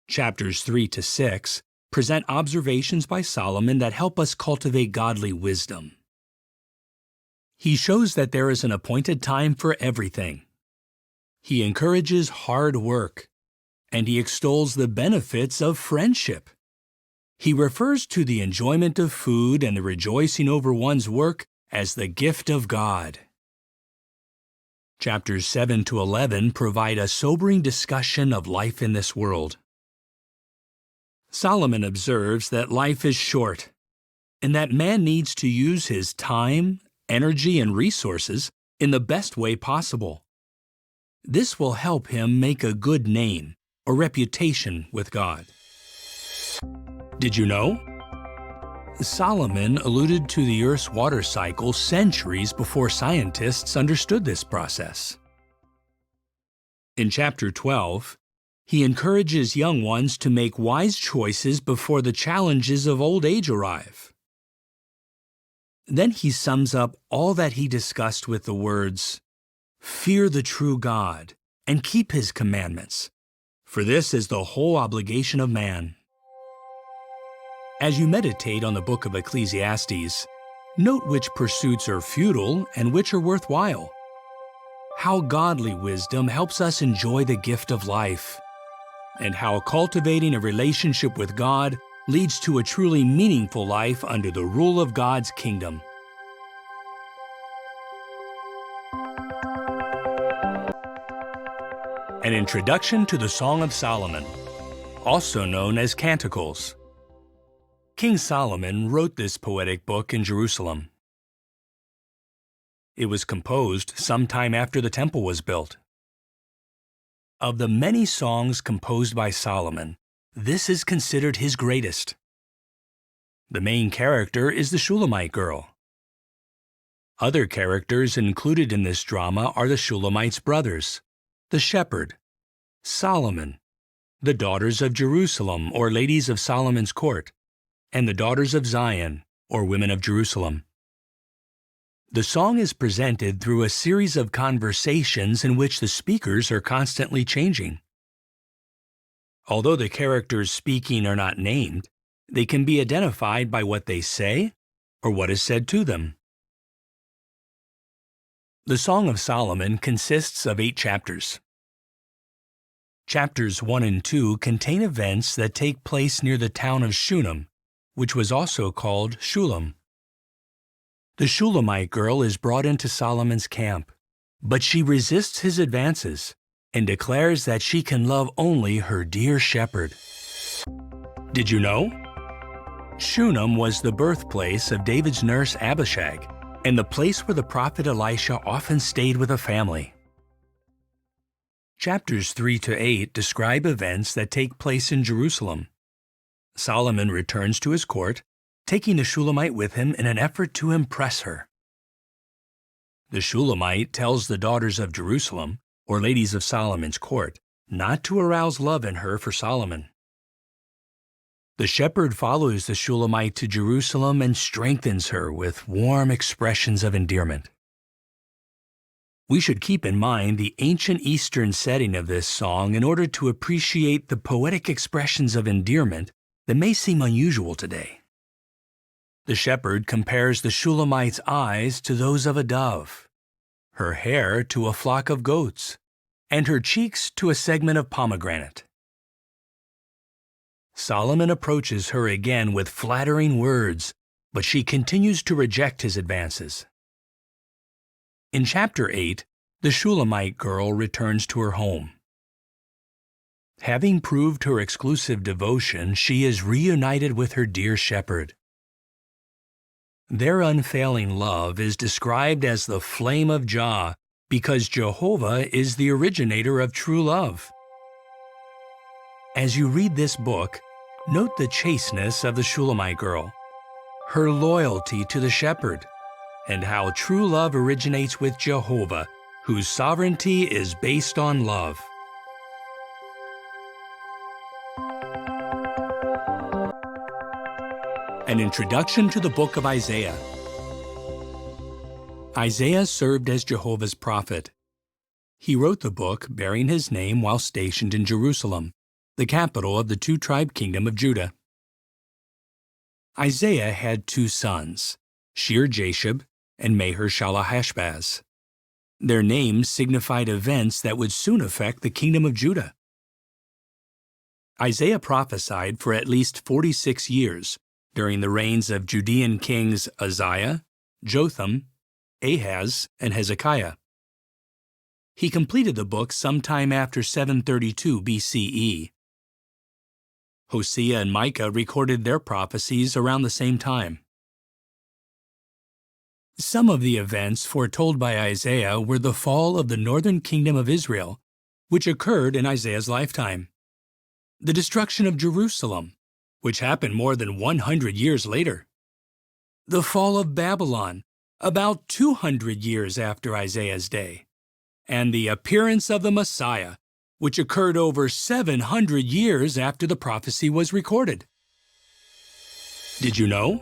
Chapters 3 to 6 present observations by Solomon that help us cultivate godly wisdom. He shows that there is an appointed time for everything. He encourages hard work, and he extols the benefits of friendship. He refers to the enjoyment of food and the rejoicing over one's work as the gift of God. Chapters 7 to 11 provide a sobering discussion of life in this world. Solomon observes that life is short, and that man needs to use his time, energy, and resources in the best way possible. This will help him make a good name or reputation with God. Did you know? Solomon alluded to the Earth's water cycle centuries before scientists understood this process. In chapter 12, he encourages young ones to make wise choices before the challenges of old age arrive. Then he sums up all that he discussed with the words, "Fear the true God and keep his commandments, for this is the whole obligation of man." As you meditate on the book of Ecclesiastes, note which pursuits are futile and which are worthwhile. How godly wisdom helps us enjoy the gift of life, and how cultivating a relationship with God leads to a truly meaningful life under the rule of God's kingdom. An introduction to the Song of Solomon, also known as Canticles. King Solomon wrote this poetic book in Jerusalem. It was composed sometime after the temple was built. Of the many songs composed by Solomon, this is considered his greatest. The main character is the Shulamite girl. Other characters included in this drama are the Shulamite's brothers, the shepherd, Solomon, the daughters of Jerusalem or ladies of Solomon's court, and the daughters of Zion or women of Jerusalem. The song is presented through a series of conversations in which the speakers are constantly changing. Although the characters speaking are not named, they can be identified by what they say or what is said to them. The Song of Solomon consists of 8 chapters. Chapters 1 and 2 contain events that take place near the town of Shunem, which was also called Shulam. The Shulamite girl is brought into Solomon's camp, but she resists his advances and declares that she can love only her dear shepherd. Did you know? Shunem was the birthplace of David's nurse Abishag, and the place where the prophet Elisha often stayed with a family. Chapters 3 to 8 describe events that take place in Jerusalem. Solomon returns to his court, taking the Shulamite with him in an effort to impress her. The Shulamite tells the daughters of Jerusalem, or ladies of Solomon's court, not to arouse love in her for Solomon. The shepherd follows the Shulamite to Jerusalem and strengthens her with warm expressions of endearment. We should keep in mind the ancient Eastern setting of this song in order to appreciate the poetic expressions of endearment that may seem unusual today. The shepherd compares the Shulamite's eyes to those of a dove, her hair to a flock of goats, and her cheeks to a segment of pomegranate. Solomon approaches her again with flattering words, but she continues to reject his advances. In chapter 8, the Shulamite girl returns to her home. Having proved her exclusive devotion, she is reunited with her dear shepherd. Their unfailing love is described as the flame of Jah because Jehovah is the originator of true love. As you read this book, note the chasteness of the Shulamite girl, her loyalty to the shepherd, and how true love originates with Jehovah, whose sovereignty is based on love. An introduction to the book of Isaiah. Isaiah served as Jehovah's prophet. He wrote the book bearing his name while stationed in Jerusalem, the capital of the two-tribe kingdom of Judah. Isaiah had two sons, Shear-Jashub and Maher-Shalal-Hash-Baz. Their names signified events that would soon affect the kingdom of Judah. Isaiah prophesied for at least 46 years during the reigns of Judean kings Uzziah, Jotham, Ahaz, and Hezekiah. He completed the book sometime after 732 BCE. Hosea and Micah recorded their prophecies around the same time. Some of the events foretold by Isaiah were the fall of the northern kingdom of Israel, which occurred in Isaiah's lifetime, the destruction of Jerusalem, which happened more than 100 years later, the fall of Babylon, about 200 years after Isaiah's day, and the appearance of the Messiah, which occurred over 700 years after the prophecy was recorded. Did you know?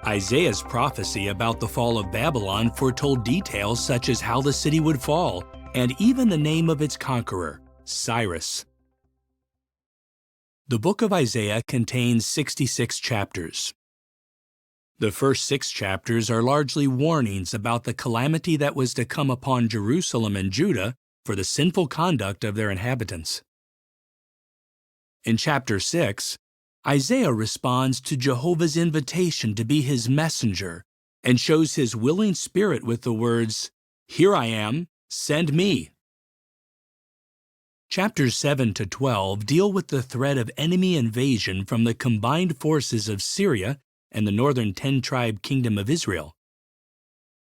Isaiah's prophecy about the fall of Babylon foretold details such as how the city would fall, and even the name of its conqueror, Cyrus. The book of Isaiah contains 66 chapters. The first 6 chapters are largely warnings about the calamity that was to come upon Jerusalem and Judah for the sinful conduct of their inhabitants. In chapter 6, Isaiah responds to Jehovah's invitation to be his messenger and shows his willing spirit with the words, "Here I am, send me." Chapters 7 to 12 deal with the threat of enemy invasion from the combined forces of Syria and the northern 10-tribe kingdom of Israel.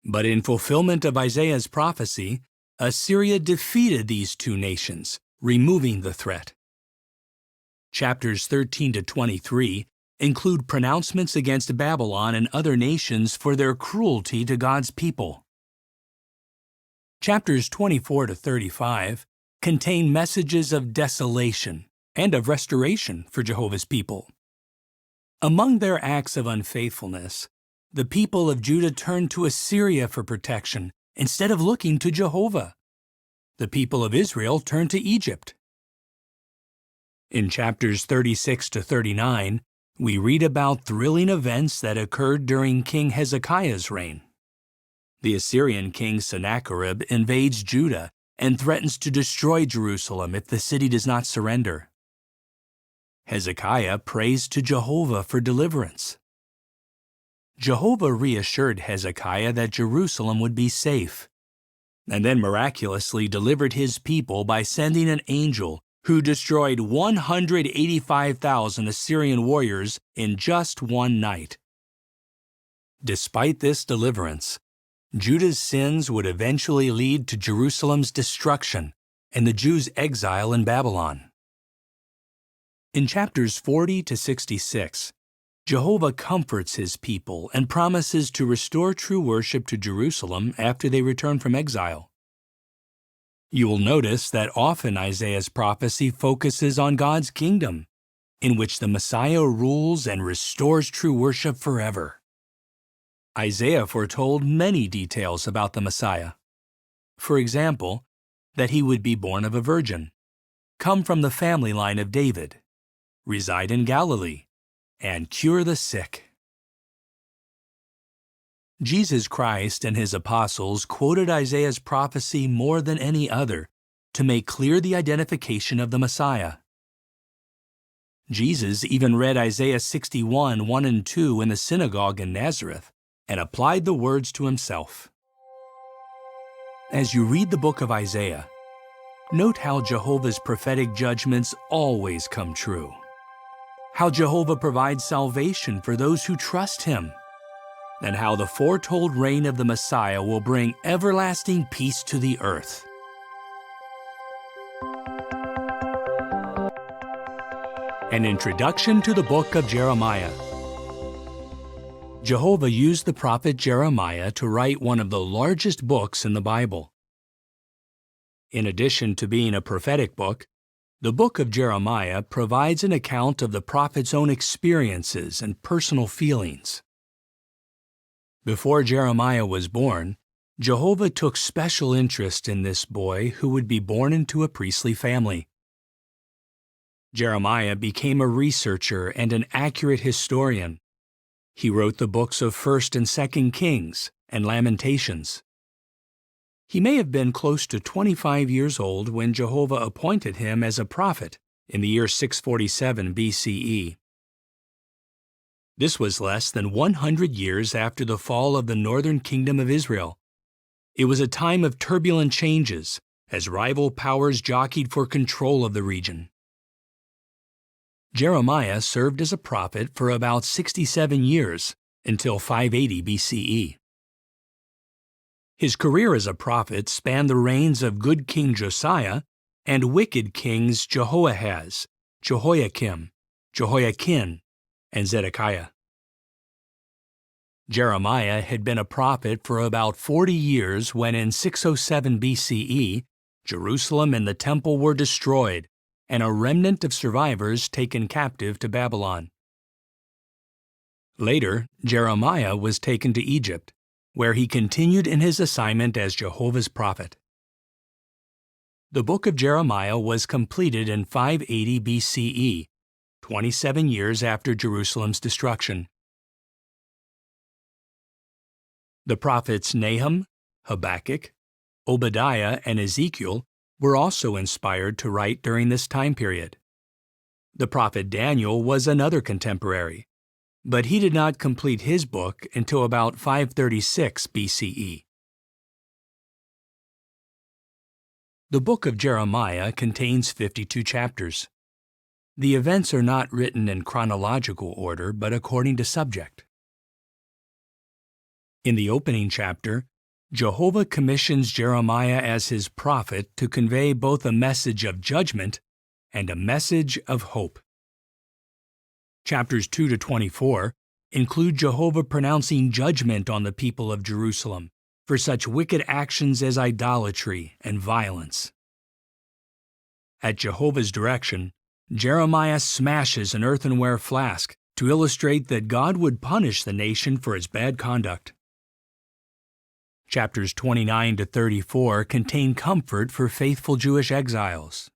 But in fulfillment of Isaiah's prophecy, Assyria defeated these two nations, removing the threat. Chapters 13 to 23 include pronouncements against Babylon and other nations for their cruelty to God's people. Chapters 24 to 35 contain messages of desolation and of restoration for Jehovah's people. Among their acts of unfaithfulness, the people of Judah turned to Assyria for protection instead of looking to Jehovah. The people of Israel turned to Egypt. In chapters 36 to 39, we read about thrilling events that occurred during King Hezekiah's reign. The Assyrian king Sennacherib invades Judah and threatens to destroy Jerusalem if the city does not surrender. Hezekiah prays to Jehovah for deliverance. Jehovah reassured Hezekiah that Jerusalem would be safe, and then miraculously delivered his people by sending an angel who destroyed 185,000 Assyrian warriors in just one night. Despite this deliverance, Judah's sins would eventually lead to Jerusalem's destruction and the Jews' exile in Babylon. In chapters 40 to 66, Jehovah comforts his people and promises to restore true worship to Jerusalem after they return from exile. You will notice that often Isaiah's prophecy focuses on God's kingdom, in which the Messiah rules and restores true worship forever. Isaiah foretold many details about the Messiah. For example, that he would be born of a virgin, come from the family line of David, reside in Galilee, and cure the sick. Jesus Christ and his apostles quoted Isaiah's prophecy more than any other to make clear the identification of the Messiah. Jesus even read Isaiah 61, 1 and 2 in the synagogue in Nazareth and applied the words to himself. As you read the book of Isaiah, note how Jehovah's prophetic judgments always come true. How Jehovah provides salvation for those who trust him, and how the foretold reign of the Messiah will bring everlasting peace to the earth. An introduction to the book of Jeremiah. Jehovah used the prophet Jeremiah to write one of the largest books in the Bible. In addition to being a prophetic book, the book of Jeremiah provides an account of the prophet's own experiences and personal feelings. Before Jeremiah was born, Jehovah took special interest in this boy who would be born into a priestly family. Jeremiah became a researcher and an accurate historian. He wrote the books of 1st and 2nd Kings and Lamentations. He may have been close to 25 years old when Jehovah appointed him as a prophet in the year 647 BCE. This was less than 100 years after the fall of the northern kingdom of Israel. It was a time of turbulent changes as rival powers jockeyed for control of the region. Jeremiah served as a prophet for about 67 years until 580 BCE. His career as a prophet spanned the reigns of good King Josiah and wicked kings Jehoahaz, Jehoiakim, Jehoiakim, and Zedekiah. Jeremiah had been a prophet for about 40 years when in 607 BCE, Jerusalem and the temple were destroyed, and a remnant of survivors taken captive to Babylon. Later, Jeremiah was taken to Egypt, where he continued in his assignment as Jehovah's prophet. The book of Jeremiah was completed in 580 BCE, 27 years after Jerusalem's destruction. The prophets Nahum, Habakkuk, Obadiah, and Ezekiel were also inspired to write during this time period. The prophet Daniel was another contemporary, but he did not complete his book until about 536 BCE. The book of Jeremiah contains 52 chapters. The events are not written in chronological order, but according to subject. In the opening chapter, Jehovah commissions Jeremiah as his prophet to convey both a message of judgment and a message of hope. Chapters 2 to 24 include Jehovah pronouncing judgment on the people of Jerusalem for such wicked actions as idolatry and violence. At Jehovah's direction, Jeremiah smashes an earthenware flask to illustrate that God would punish the nation for its bad conduct. Chapters 29 to 34 contain comfort for faithful Jewish exiles.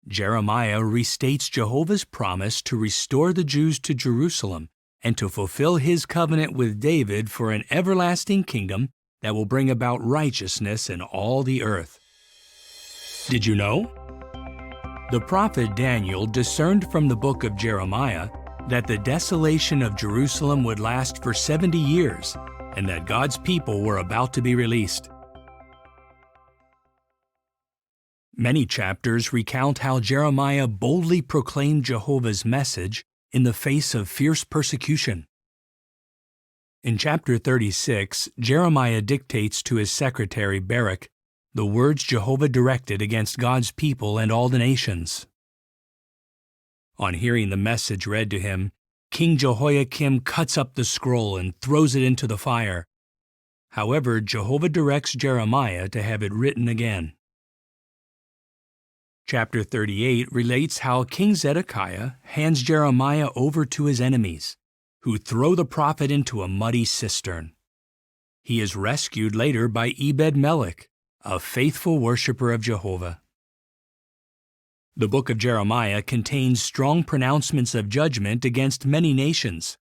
Jeremiah restates Jehovah's promise to restore the Jews to Jerusalem and to fulfill his covenant with David for an everlasting kingdom that will bring about righteousness in all the earth. Did you know? The prophet Daniel discerned from the book of Jeremiah that the desolation of Jerusalem would last for 70 years and that God's people were about to be released. Many chapters recount how Jeremiah boldly proclaimed Jehovah's message in the face of fierce persecution. In chapter 36, Jeremiah dictates to his secretary Baruch the words Jehovah directed against God's people and all the nations. On hearing the message read to him, King Jehoiakim cuts up the scroll and throws it into the fire. However, Jehovah directs Jeremiah to have it written again. Chapter 38 relates how King Zedekiah hands Jeremiah over to his enemies, who throw the prophet into a muddy cistern. He is rescued later by Ebed-Melech, a faithful worshiper of Jehovah. The book of Jeremiah contains strong pronouncements of judgment against many nations,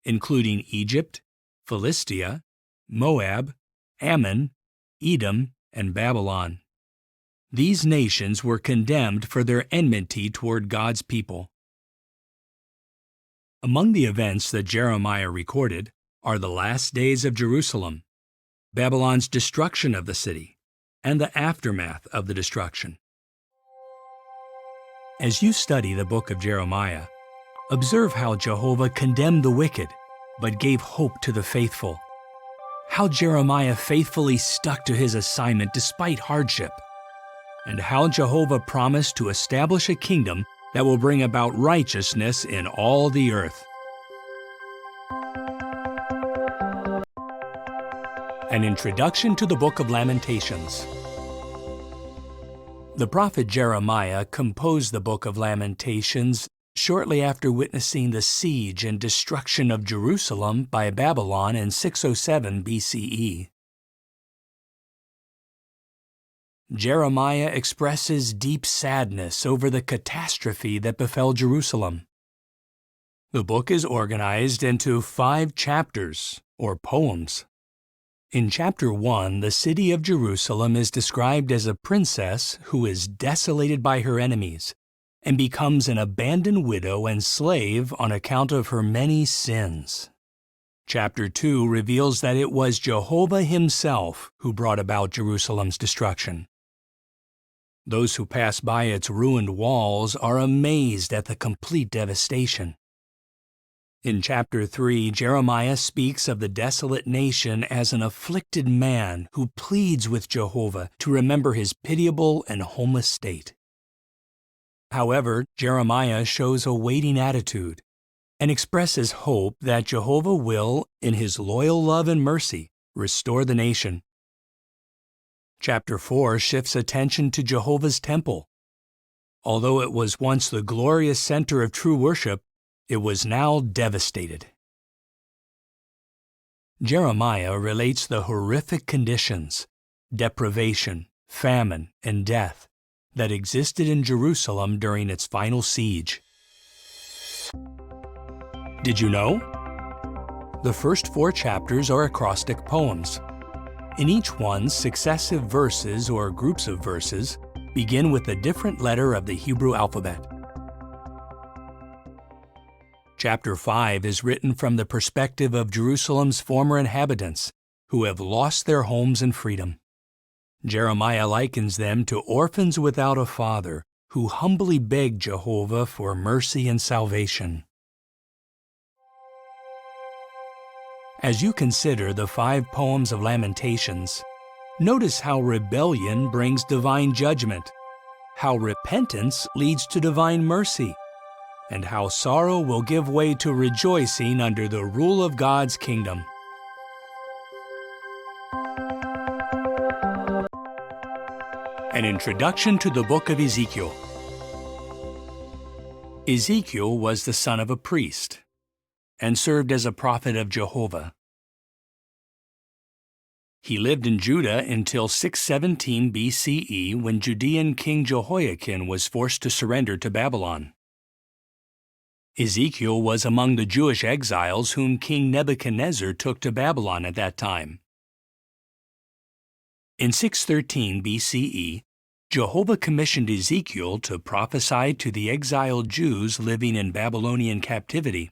including Egypt, Philistia, Moab, Ammon, Edom, and Babylon. These nations were condemned for their enmity toward God's people. Among the events that Jeremiah recorded are the last days of Jerusalem, Babylon's destruction of the city, and the aftermath of the destruction. As you study the book of Jeremiah, observe how Jehovah condemned the wicked, but gave hope to the faithful. How Jeremiah faithfully stuck to his assignment despite hardship, and how Jehovah promised to establish a kingdom that will bring about righteousness in all the earth. An introduction to the Book of Lamentations. The prophet Jeremiah composed the Book of Lamentations shortly after witnessing the siege and destruction of Jerusalem by Babylon in 607 BCE. Jeremiah expresses deep sadness over the catastrophe that befell Jerusalem. The book is organized into 5 chapters, or poems. In chapter 1, the city of Jerusalem is described as a princess who is desolated by her enemies and becomes an abandoned widow and slave on account of her many sins. Chapter 2 reveals that it was Jehovah himself who brought about Jerusalem's destruction. Those who pass by its ruined walls are amazed at the complete devastation. In chapter 3, Jeremiah speaks of the desolate nation as an afflicted man who pleads with Jehovah to remember his pitiable and homeless state. However, Jeremiah shows a waiting attitude and expresses hope that Jehovah will, in his loyal love and mercy, restore the nation. Chapter 4 shifts attention to Jehovah's temple. Although it was once the glorious center of true worship, it was now devastated. Jeremiah relates the horrific conditions, deprivation, famine, and death that existed in Jerusalem during its final siege. Did you know? The first 4 chapters are acrostic poems. In each one, successive verses or groups of verses begin with a different letter of the Hebrew alphabet. Chapter 5 is written from the perspective of Jerusalem's former inhabitants, who have lost their homes and freedom. Jeremiah likens them to orphans without a father, who humbly beg Jehovah for mercy and salvation. As you consider the 5 poems of Lamentations, notice how rebellion brings divine judgment, how repentance leads to divine mercy, and how sorrow will give way to rejoicing under the rule of God's kingdom. An introduction to the book of Ezekiel. Ezekiel was the son of a priest and served as a prophet of Jehovah. He lived in Judah until 617 BCE when Judean King Jehoiakim was forced to surrender to Babylon. Ezekiel was among the Jewish exiles whom King Nebuchadnezzar took to Babylon at that time. In 613 BCE, Jehovah commissioned Ezekiel to prophesy to the exiled Jews living in Babylonian captivity.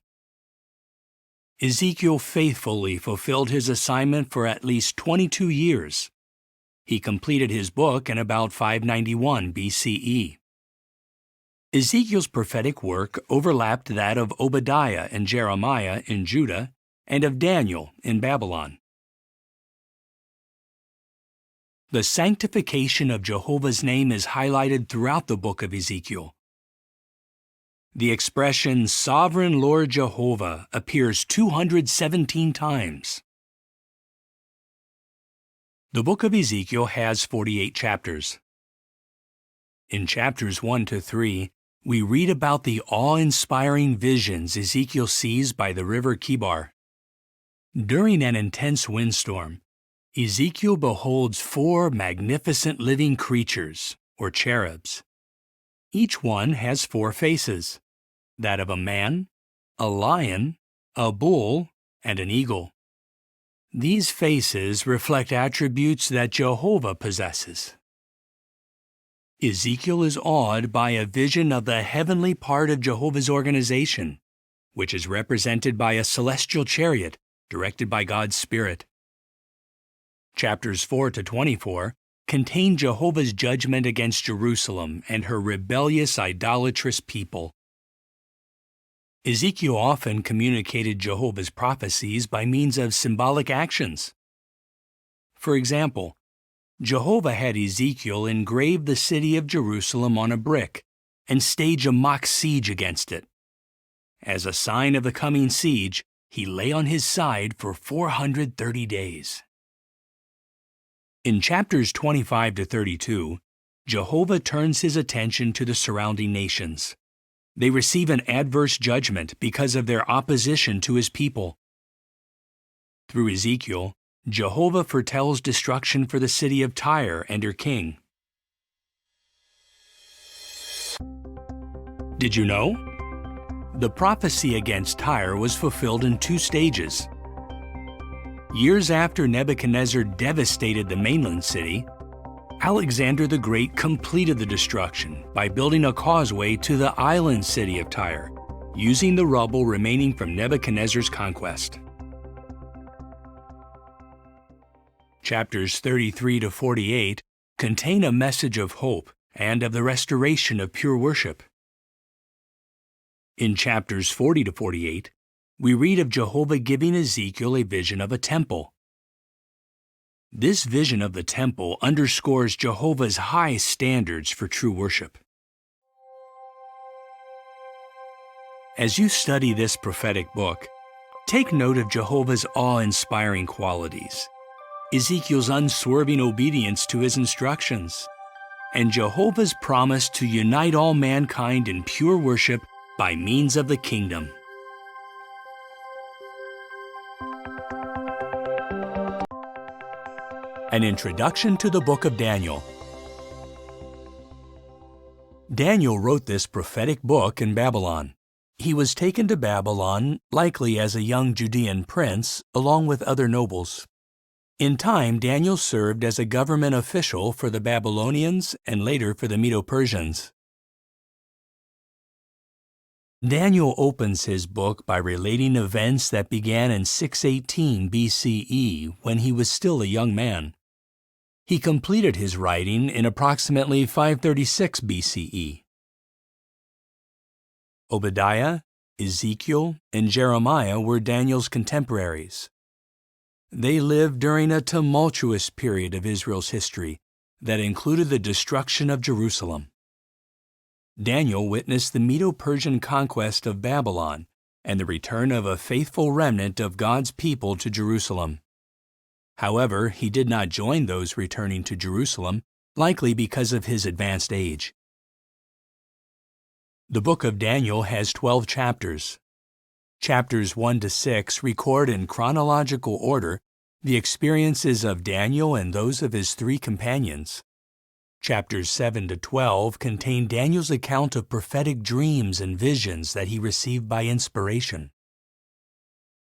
Ezekiel faithfully fulfilled his assignment for at least 22 years. He completed his book in about 591 BCE. Ezekiel's prophetic work overlapped that of Obadiah and Jeremiah in Judah and of Daniel in Babylon. The sanctification of Jehovah's name is highlighted throughout the book of Ezekiel. The expression Sovereign Lord Jehovah appears 217 times. The book of Ezekiel has 48 chapters. In chapters 1 to 3, we read about the awe-inspiring visions Ezekiel sees by the river Kibar. During an intense windstorm, Ezekiel beholds 4 magnificent living creatures, or cherubs. Each one has 4 faces, that of a man, a lion, a bull, and an eagle. These faces reflect attributes that Jehovah possesses. Ezekiel is awed by a vision of the heavenly part of Jehovah's organization, which is represented by a celestial chariot directed by God's Spirit. Chapters 4 to 24 contain Jehovah's judgment against Jerusalem and her rebellious, idolatrous people. Ezekiel often communicated Jehovah's prophecies by means of symbolic actions. For example, Jehovah had Ezekiel engrave the city of Jerusalem on a brick and stage a mock siege against it. As a sign of the coming siege, he lay on his side for 430 days. In chapters 25 to 32, Jehovah turns his attention to the surrounding nations. They receive an adverse judgment because of their opposition to his people. Through Ezekiel, Jehovah foretells destruction for the city of Tyre and her king. Did you know? The prophecy against Tyre was fulfilled in 2 stages. Years after Nebuchadnezzar devastated the mainland city, Alexander the Great completed the destruction by building a causeway to the island city of Tyre, using the rubble remaining from Nebuchadnezzar's conquest. Chapters 33 to 48 contain a message of hope and of the restoration of pure worship. In chapters 40 to 48, we read of Jehovah giving Ezekiel a vision of a temple. This vision of the temple underscores Jehovah's high standards for true worship. As you study this prophetic book, take note of Jehovah's awe-inspiring qualities, Ezekiel's unswerving obedience to his instructions, and Jehovah's promise to unite all mankind in pure worship by means of the kingdom. An introduction to the book of Daniel. Daniel wrote this prophetic book in Babylon. He was taken to Babylon, likely as a young Judean prince, along with other nobles. In time, Daniel served as a government official for the Babylonians and later for the Medo-Persians. Daniel opens his book by relating events that began in 618 BCE when he was still a young man. He completed his writing in approximately 536 BCE. Obadiah, Ezekiel, and Jeremiah were Daniel's contemporaries. They lived during a tumultuous period of Israel's history that included the destruction of Jerusalem. Daniel witnessed the Medo-Persian conquest of Babylon and the return of a faithful remnant of God's people to Jerusalem. However, he did not join those returning to Jerusalem, likely because of his advanced age. The book of Daniel has 12 chapters. Chapters 1 to 6 record in chronological order the experiences of Daniel and those of his 3 companions. Chapters 7 to 12 contain Daniel's account of prophetic dreams and visions that he received by inspiration.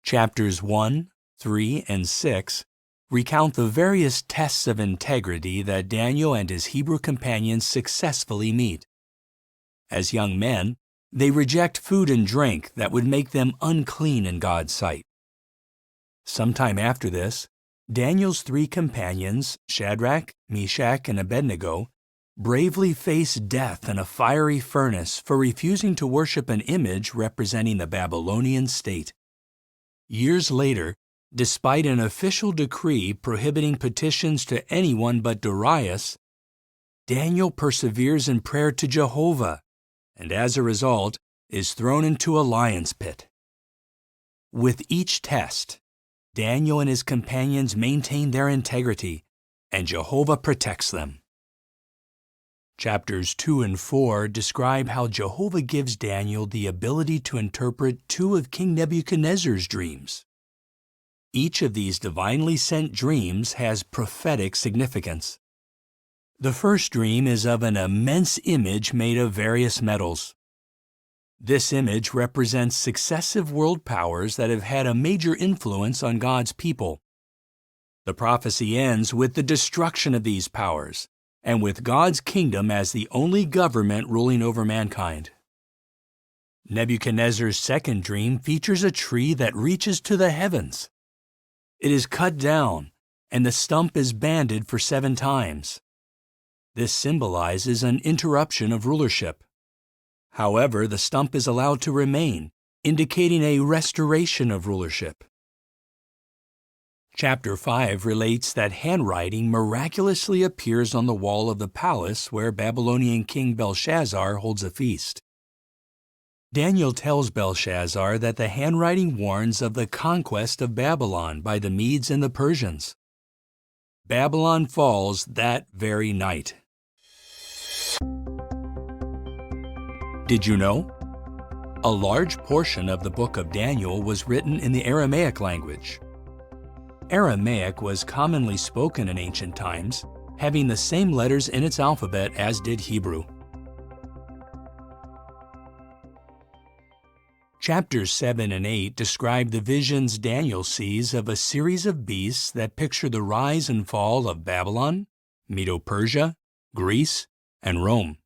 Chapters 1, 3, and 6 recount the various tests of integrity that Daniel and his Hebrew companions successfully meet. As young men, they reject food and drink that would make them unclean in God's sight. Sometime after this, Daniel's 3 companions, Shadrach, Meshach, and Abednego, bravely face death in a fiery furnace for refusing to worship an image representing the Babylonian state. Years later, despite an official decree prohibiting petitions to anyone but Darius, Daniel perseveres in prayer to Jehovah, and as a result, is thrown into a lion's pit. With each test, Daniel and his companions maintain their integrity, and Jehovah protects them. Chapters 2 and 4 describe how Jehovah gives Daniel the ability to interpret 2 of King Nebuchadnezzar's dreams. Each of these divinely sent dreams has prophetic significance. The first dream is of an immense image made of various metals. This image represents successive world powers that have had a major influence on God's people. The prophecy ends with the destruction of these powers, and with God's kingdom as the only government ruling over mankind. Nebuchadnezzar's second dream features a tree that reaches to the heavens. It is cut down, and the stump is banded for 7 times. This symbolizes an interruption of rulership. However, the stump is allowed to remain, indicating a restoration of rulership. Chapter 5 relates that handwriting miraculously appears on the wall of the palace where Babylonian King Belshazzar holds a feast. Daniel tells Belshazzar that the handwriting warns of the conquest of Babylon by the Medes and the Persians. Babylon falls that very night. Did you know? A large portion of the book of Daniel was written in the Aramaic language. Aramaic was commonly spoken in ancient times, having the same letters in its alphabet as did Hebrew. Chapters 7 and 8 describe the visions Daniel sees of a series of beasts that picture the rise and fall of Babylon, Medo-Persia, Greece, and Rome.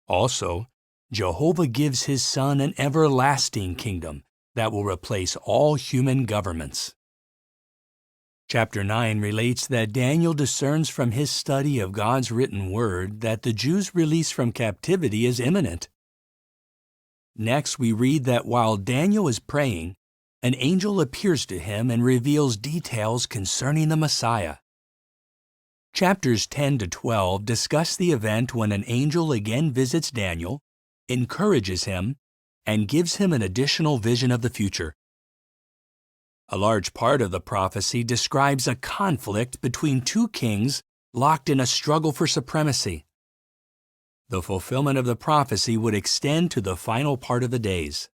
Also, Jehovah gives his Son an everlasting kingdom that will replace all human governments. Chapter 9 relates that Daniel discerns from his study of God's written word that the Jews' release from captivity is imminent. Next, we read that while Daniel is praying, an angel appears to him and reveals details concerning the Messiah. Chapters 10 to 12 discuss the event when an angel again visits Daniel, encourages him, and gives him an additional vision of the future. A large part of the prophecy describes a conflict between 2 kings locked in a struggle for supremacy. The fulfillment of the prophecy would extend to the final part of the days.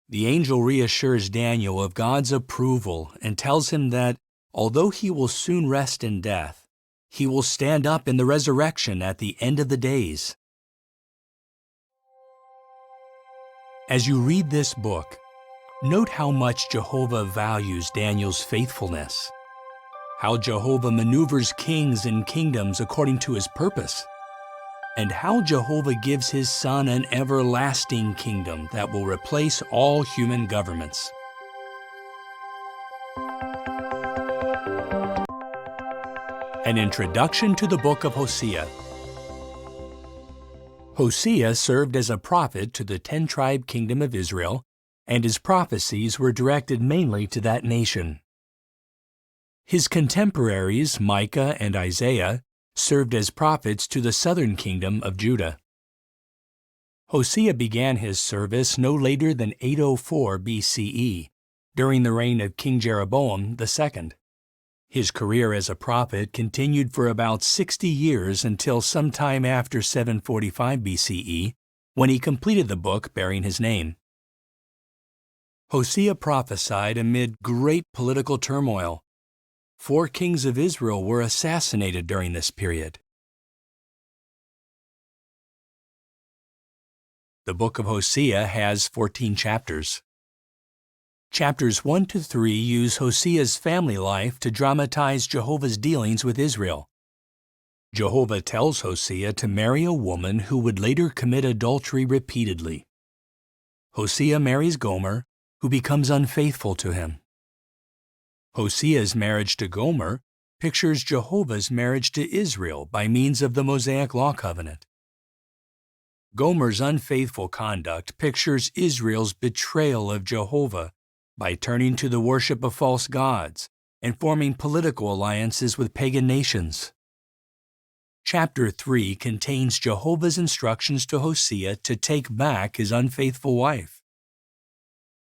The angel reassures Daniel of God's approval and tells him that, although he will soon rest in death, he will stand up in the resurrection at the end of the days. As you read this book, note how much Jehovah values Daniel's faithfulness, how Jehovah maneuvers kings and kingdoms according to his purpose, and how Jehovah gives his Son an everlasting kingdom that will replace all human governments. An introduction to the book of Hosea. Hosea served as a prophet to the 10-tribe kingdom of Israel, and his prophecies were directed mainly to that nation. His contemporaries, Micah and Isaiah, served as prophets to the southern kingdom of Judah. Hosea began his service no later than 804 BCE, during the reign of King Jeroboam II. His career as a prophet continued for about 60 years until sometime after 745 BCE, when he completed the book bearing his name. Hosea prophesied amid great political turmoil. 4 kings of Israel were assassinated during this period. The book of Hosea has 14 chapters. Chapters 1 to 3 use Hosea's family life to dramatize Jehovah's dealings with Israel. Jehovah tells Hosea to marry a woman who would later commit adultery repeatedly. Hosea marries Gomer, who becomes unfaithful to him. Hosea's marriage to Gomer pictures Jehovah's marriage to Israel by means of the Mosaic Law covenant. Gomer's unfaithful conduct pictures Israel's betrayal of Jehovah by turning to the worship of false gods and forming political alliances with pagan nations. Chapter 3 contains Jehovah's instructions to Hosea to take back his unfaithful wife.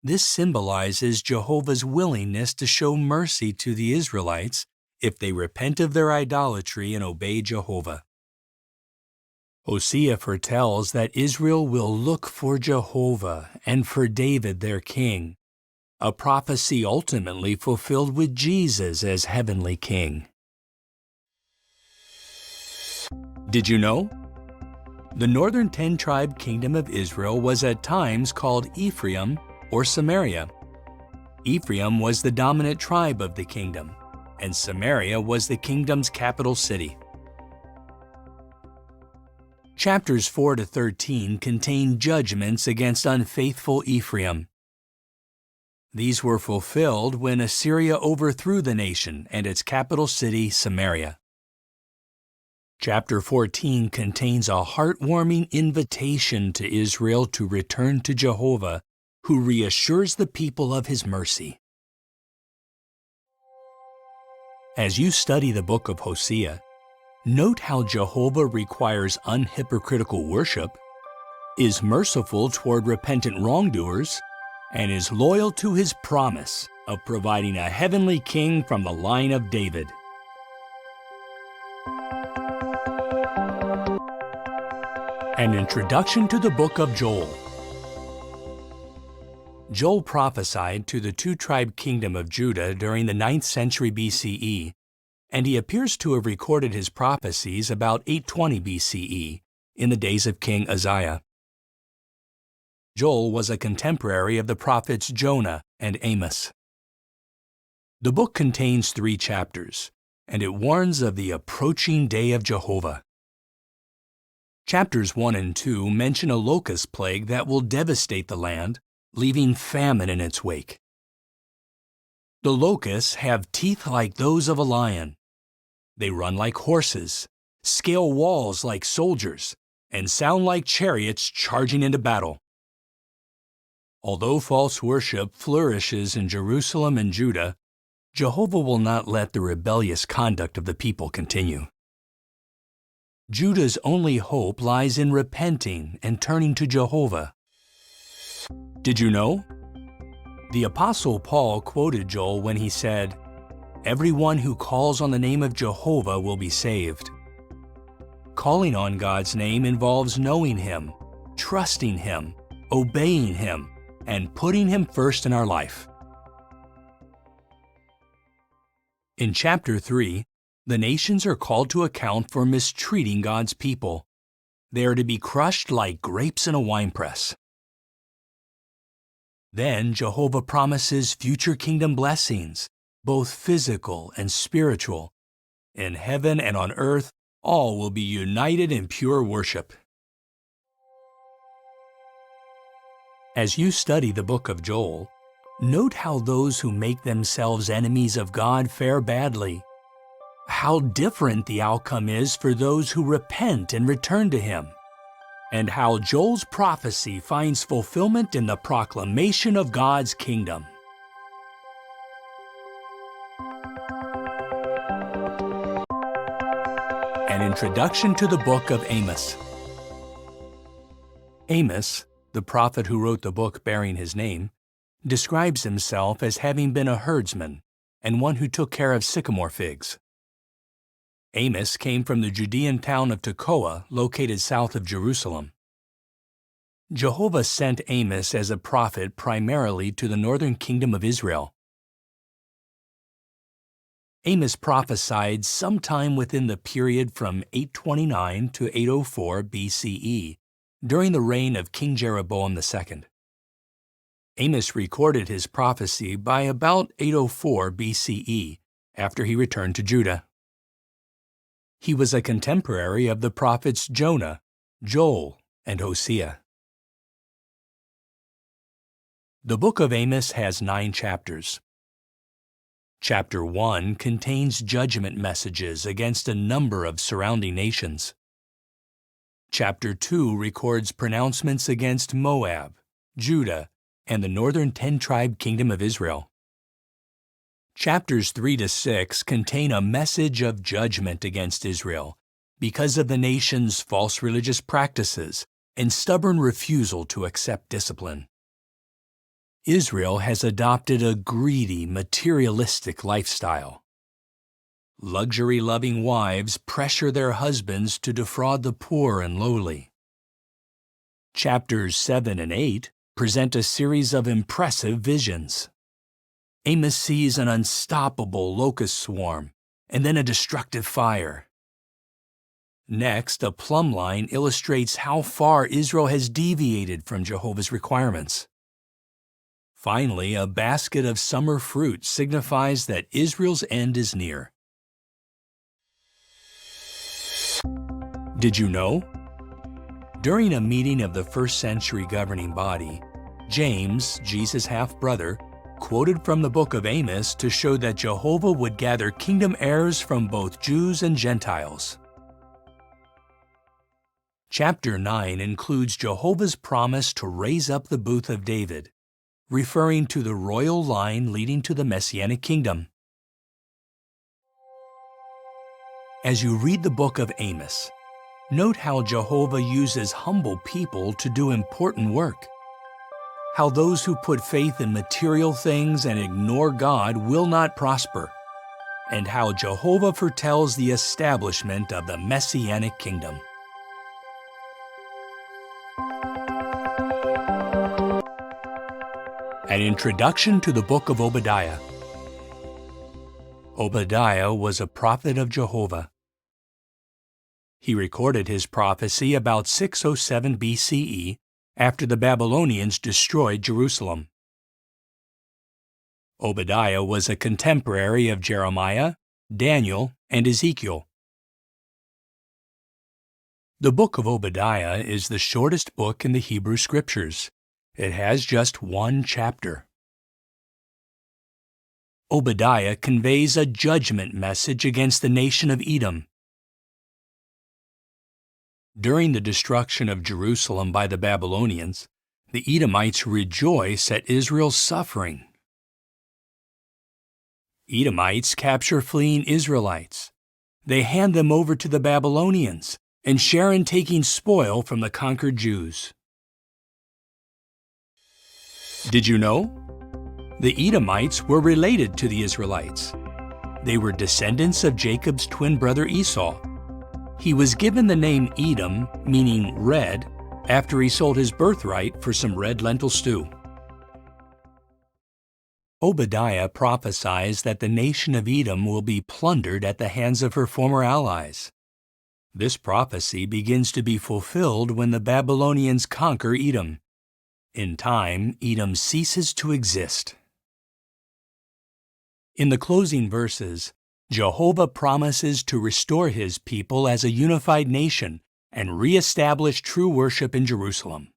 This symbolizes Jehovah's willingness to show mercy to the Israelites if they repent of their idolatry and obey Jehovah. Hosea foretells that Israel will look for Jehovah and for David their king, a prophecy ultimately fulfilled with Jesus as heavenly king. Did you know? The northern 10-tribe kingdom of Israel was at times called Ephraim or Samaria. Ephraim was the dominant tribe of the kingdom, and Samaria was the kingdom's capital city. Chapters 4 to 13 contain judgments against unfaithful Ephraim. These were fulfilled when Assyria overthrew the nation and its capital city, Samaria. Chapter 14 contains a heartwarming invitation to Israel to return to Jehovah, who reassures the people of His mercy. As you study the book of Hosea, note how Jehovah requires unhypocritical worship, is merciful toward repentant wrongdoers, and is loyal to His promise of providing a heavenly king from the line of David. An introduction to the book of Joel. Joel prophesied to the two-tribe kingdom of Judah during the 9th century BCE, and he appears to have recorded his prophecies about 820 BCE, in the days of King Uzziah. Joel was a contemporary of the prophets Jonah and Amos. The book contains 3 chapters, and it warns of the approaching day of Jehovah. Chapters 1 and 2 mention a locust plague that will devastate the land, leaving famine in its wake. The locusts have teeth like those of a lion. They run like horses, scale walls like soldiers, and sound like chariots charging into battle. Although false worship flourishes in Jerusalem and Judah, Jehovah will not let the rebellious conduct of the people continue. Judah's only hope lies in repenting and turning to Jehovah. Did you know? The Apostle Paul quoted Joel when he said, "Everyone who calls on the name of Jehovah will be saved." Calling on God's name involves knowing Him, trusting Him, obeying Him, and putting Him first in our life. In chapter 3, the nations are called to account for mistreating God's people. They are to be crushed like grapes in a winepress. Then Jehovah promises future kingdom blessings, both physical and spiritual. In heaven and on earth, all will be united in pure worship. As you study the book of Joel, note how those who make themselves enemies of God fare badly. How different the outcome is for those who repent and return to Him, and how Joel's prophecy finds fulfillment in the proclamation of God's kingdom. An introduction to the book of Amos. Amos, the prophet who wrote the book bearing his name, describes himself as having been a herdsman and one who took care of sycamore figs. Amos came from the Judean town of Tekoa, located south of Jerusalem. Jehovah sent Amos as a prophet primarily to the northern kingdom of Israel. Amos prophesied sometime within the period from 829 to 804 BCE, during the reign of King Jeroboam II. Amos recorded his prophecy by about 804 BCE, after he returned to Judah. He was a contemporary of the prophets Jonah, Joel, and Hosea. The book of Amos has 9 chapters. Chapter 1 contains judgment messages against a number of surrounding nations. Chapter 2 records pronouncements against Moab, Judah, and the northern 10-tribe kingdom of Israel. Chapters 3 to 6 contain a message of judgment against Israel because of the nation's false religious practices and stubborn refusal to accept discipline. Israel has adopted a greedy, materialistic lifestyle. Luxury-loving wives pressure their husbands to defraud the poor and lowly. Chapters 7 and 8 present a series of impressive visions. Amos sees an unstoppable locust swarm, and then a destructive fire. Next, a plumb line illustrates how far Israel has deviated from Jehovah's requirements. Finally, a basket of summer fruit signifies that Israel's end is near. Did you know? During a meeting of the first century governing body, James, Jesus' half-brother, quoted from the book of Amos to show that Jehovah would gather kingdom heirs from both Jews and Gentiles. Chapter 9 includes Jehovah's promise to raise up the booth of David, referring to the royal line leading to the Messianic kingdom. As you read the book of Amos, note how Jehovah uses humble people to do important work, how those who put faith in material things and ignore God will not prosper, and how Jehovah foretells the establishment of the Messianic kingdom. An introduction to the book of Obadiah. Obadiah was a prophet of Jehovah. He recorded his prophecy about 607 BCE after the Babylonians destroyed Jerusalem. Obadiah was a contemporary of Jeremiah, Daniel, and Ezekiel. The book of Obadiah is the shortest book in the Hebrew Scriptures. It has just one chapter. Obadiah conveys a judgment message against the nation of Edom. During the destruction of Jerusalem by the Babylonians, the Edomites rejoice at Israel's suffering. Edomites capture fleeing Israelites. They hand them over to the Babylonians and share in taking spoil from the conquered Jews. Did you know? The Edomites were related to the Israelites. They were descendants of Jacob's twin brother Esau. He was given the name Edom, meaning red, after he sold his birthright for some red lentil stew. Obadiah prophesies that the nation of Edom will be plundered at the hands of her former allies. This prophecy begins to be fulfilled when the Babylonians conquer Edom. In time, Edom ceases to exist. In the closing verses, Jehovah promises to restore his people as a unified nation and reestablish true worship in Jerusalem.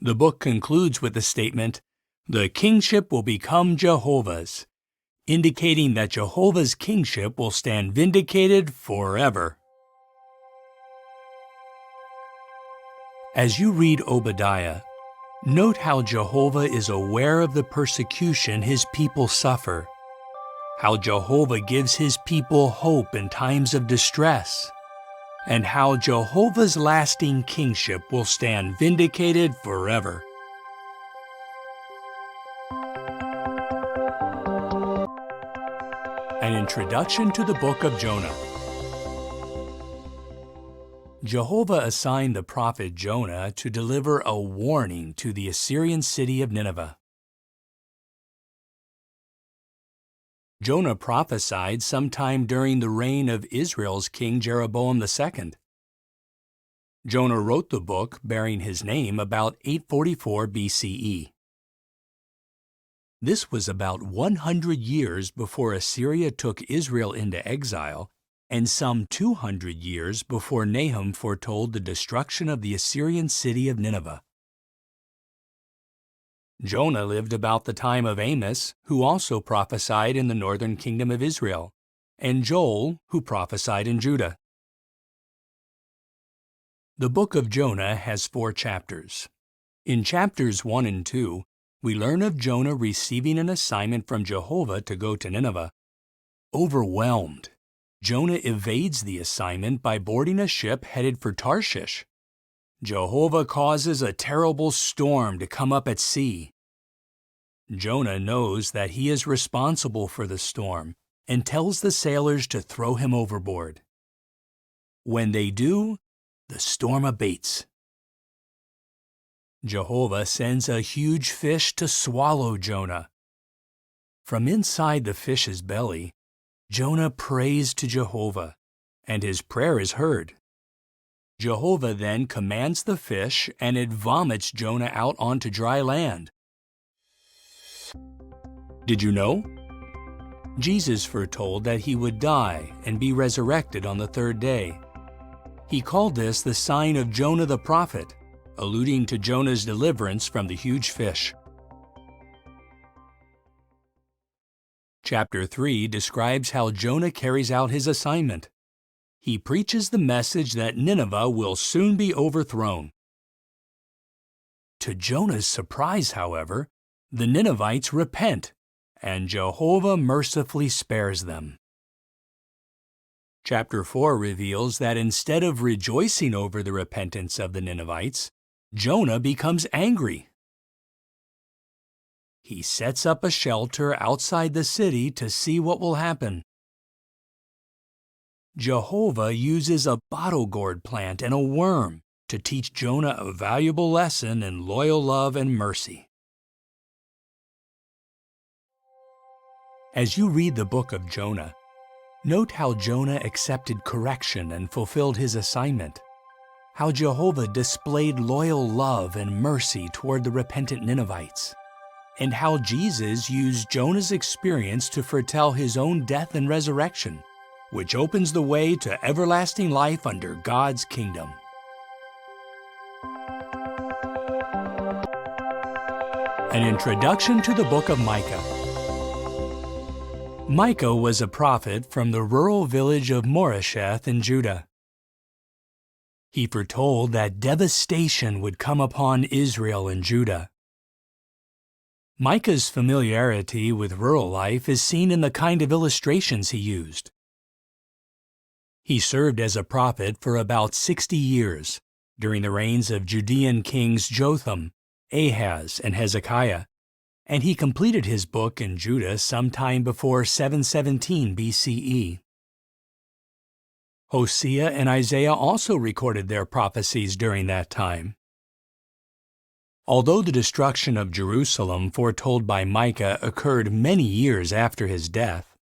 The book concludes with the statement, "The kingship will become Jehovah's," indicating that Jehovah's kingship will stand vindicated forever. As you read Obadiah, note how Jehovah is aware of the persecution his people suffer, how Jehovah gives his people hope in times of distress, and how Jehovah's lasting kingship will stand vindicated forever. An introduction to the book of Jonah. Jehovah assigned the prophet Jonah to deliver a warning to the Assyrian city of Nineveh. Jonah prophesied sometime during the reign of Israel's king Jeroboam II. Jonah wrote the book bearing his name about 844 BCE. This was about 100 years before Assyria took Israel into exile, and some 200 years before Nahum foretold the destruction of the Assyrian city of Nineveh. Jonah lived about the time of Amos, who also prophesied in the northern kingdom of Israel, and Joel, who prophesied in Judah. The book of Jonah has 4 chapters. In chapters 1 and 2, we learn of Jonah receiving an assignment from Jehovah to go to Nineveh. Overwhelmed, Jonah evades the assignment by boarding a ship headed for Tarshish. Jehovah causes a terrible storm to come up at sea. Jonah knows that he is responsible for the storm and tells the sailors to throw him overboard. When they do, the storm abates. Jehovah sends a huge fish to swallow Jonah, From inside the fish's belly, Jonah prays to Jehovah, and his prayer is heard. Jehovah then commands the fish, and it vomits Jonah out onto dry land. Did you know? Jesus foretold that he would die and be resurrected on the third day. He called this the sign of Jonah the prophet, alluding to Jonah's deliverance from the huge fish. Chapter 3 describes how Jonah carries out his assignment. He preaches the message that Nineveh will soon be overthrown. To Jonah's surprise, however, the Ninevites repent, and Jehovah mercifully spares them. Chapter 4 reveals that instead of rejoicing over the repentance of the Ninevites, Jonah becomes angry. He sets up a shelter outside the city to see what will happen. Jehovah uses a bottle gourd plant and a worm to teach Jonah a valuable lesson in loyal love and mercy. As you read the book of Jonah, note how Jonah accepted correction and fulfilled his assignment, how Jehovah displayed loyal love and mercy toward the repentant Ninevites, and how Jesus used Jonah's experience to foretell his own death and resurrection, which opens the way to everlasting life under God's kingdom. An introduction to the book of Micah. Micah was a prophet from the rural village of Moresheth in Judah. He foretold that devastation would come upon Israel and Judah. Micah's familiarity with rural life is seen in the kind of illustrations he used. He served as a prophet for about 60 years during the reigns of Judean kings Jotham, Ahaz, and Hezekiah, and he completed his book in Judah sometime before 717 BCE. Hosea and Isaiah also recorded their prophecies during that time. Although the destruction of Jerusalem foretold by Micah occurred many years after his death,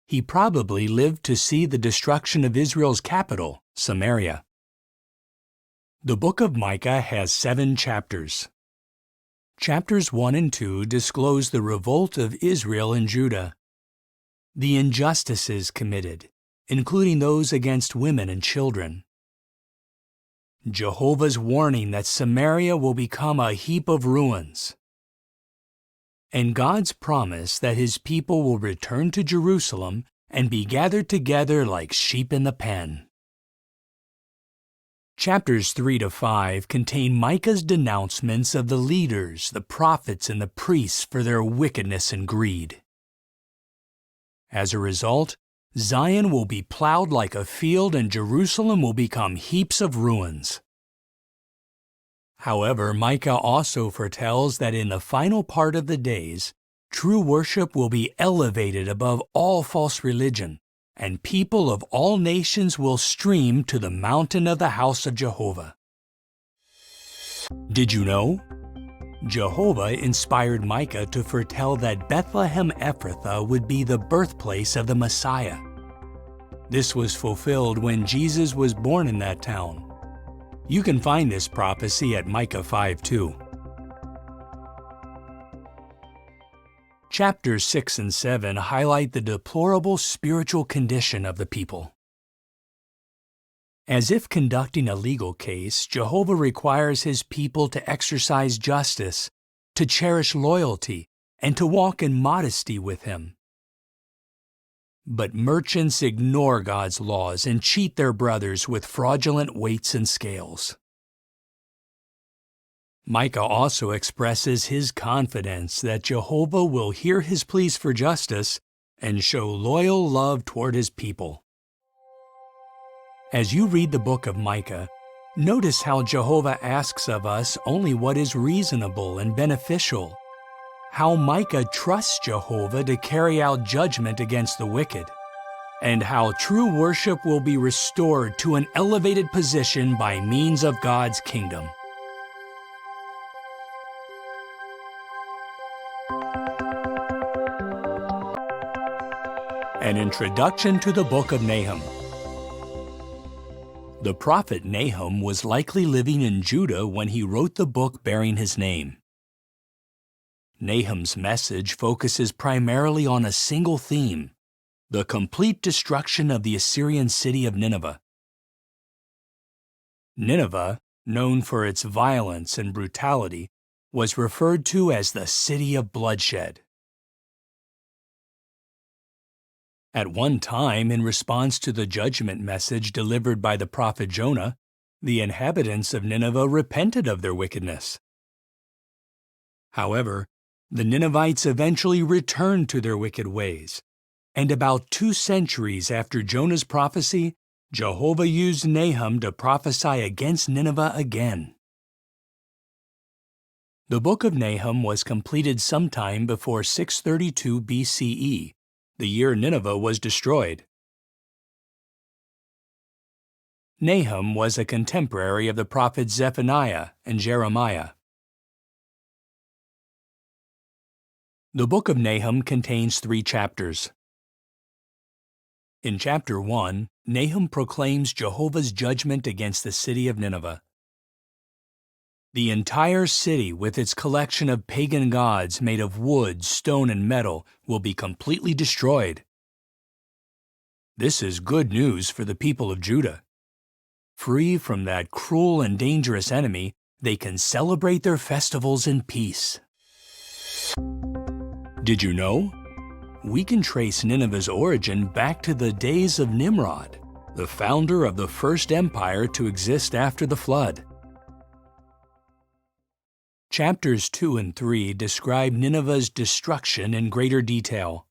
he probably lived to see the destruction of Israel's capital, Samaria. The book of Micah has 7 chapters. Chapters 1 and 2 disclose the revolt of Israel and Judah, the injustices committed, including those against women and children, Jehovah's warning that Samaria will become a heap of ruins, and God's promise that his people will return to Jerusalem and be gathered together like sheep in the pen. Chapters 3 to 5 contain Micah's denouncements of the leaders, the prophets, and the priests for their wickedness and greed. As a result, Zion will be plowed like a field and Jerusalem will become heaps of ruins. However, Micah also foretells that in the final part of the days, true worship will be elevated above all false religion, and people of all nations will stream to the mountain of the house of Jehovah. Did you know? Jehovah inspired Micah to foretell that Bethlehem Ephrathah would be the birthplace of the Messiah. This was fulfilled when Jesus was born in that town. You can find this prophecy at Micah 5:2. Chapters 6 and 7 highlight the deplorable spiritual condition of the people. As if conducting a legal case, Jehovah requires his people to exercise justice, to cherish loyalty, and to walk in modesty with him. But merchants ignore God's laws and cheat their brothers with fraudulent weights and scales. Micah also expresses his confidence that Jehovah will hear his pleas for justice and show loyal love toward his people. As you read the book of Micah, notice how Jehovah asks of us only what is reasonable and beneficial, how Micah trusts Jehovah to carry out judgment against the wicked, and how true worship will be restored to an elevated position by means of God's kingdom. An introduction to the book of Nahum. The prophet Nahum was likely living in Judah when he wrote the book bearing his name. Nahum's message focuses primarily on a single theme: the complete destruction of the Assyrian city of Nineveh. Nineveh, known for its violence and brutality, was referred to as the city of bloodshed. At one time, in response to the judgment message delivered by the prophet Jonah, the inhabitants of Nineveh repented of their wickedness. However, the Ninevites eventually returned to their wicked ways, and about 2 centuries after Jonah's prophecy, Jehovah used Nahum to prophesy against Nineveh again. The book of Nahum was completed sometime before 632 BCE, the year Nineveh was destroyed. Nahum was a contemporary of the prophets Zephaniah and Jeremiah. The book of Nahum contains 3 chapters. In chapter 1, Nahum proclaims Jehovah's judgment against the city of Nineveh. The entire city, with its collection of pagan gods made of wood, stone, and metal, will be completely destroyed. This is good news for the people of Judah. Free from that cruel and dangerous enemy, they can celebrate their festivals in peace. Did you know? We can trace Nineveh's origin back to the days of Nimrod, the founder of the first empire to exist after the flood. Chapters 2 and 3 describe Nineveh's destruction in greater detail.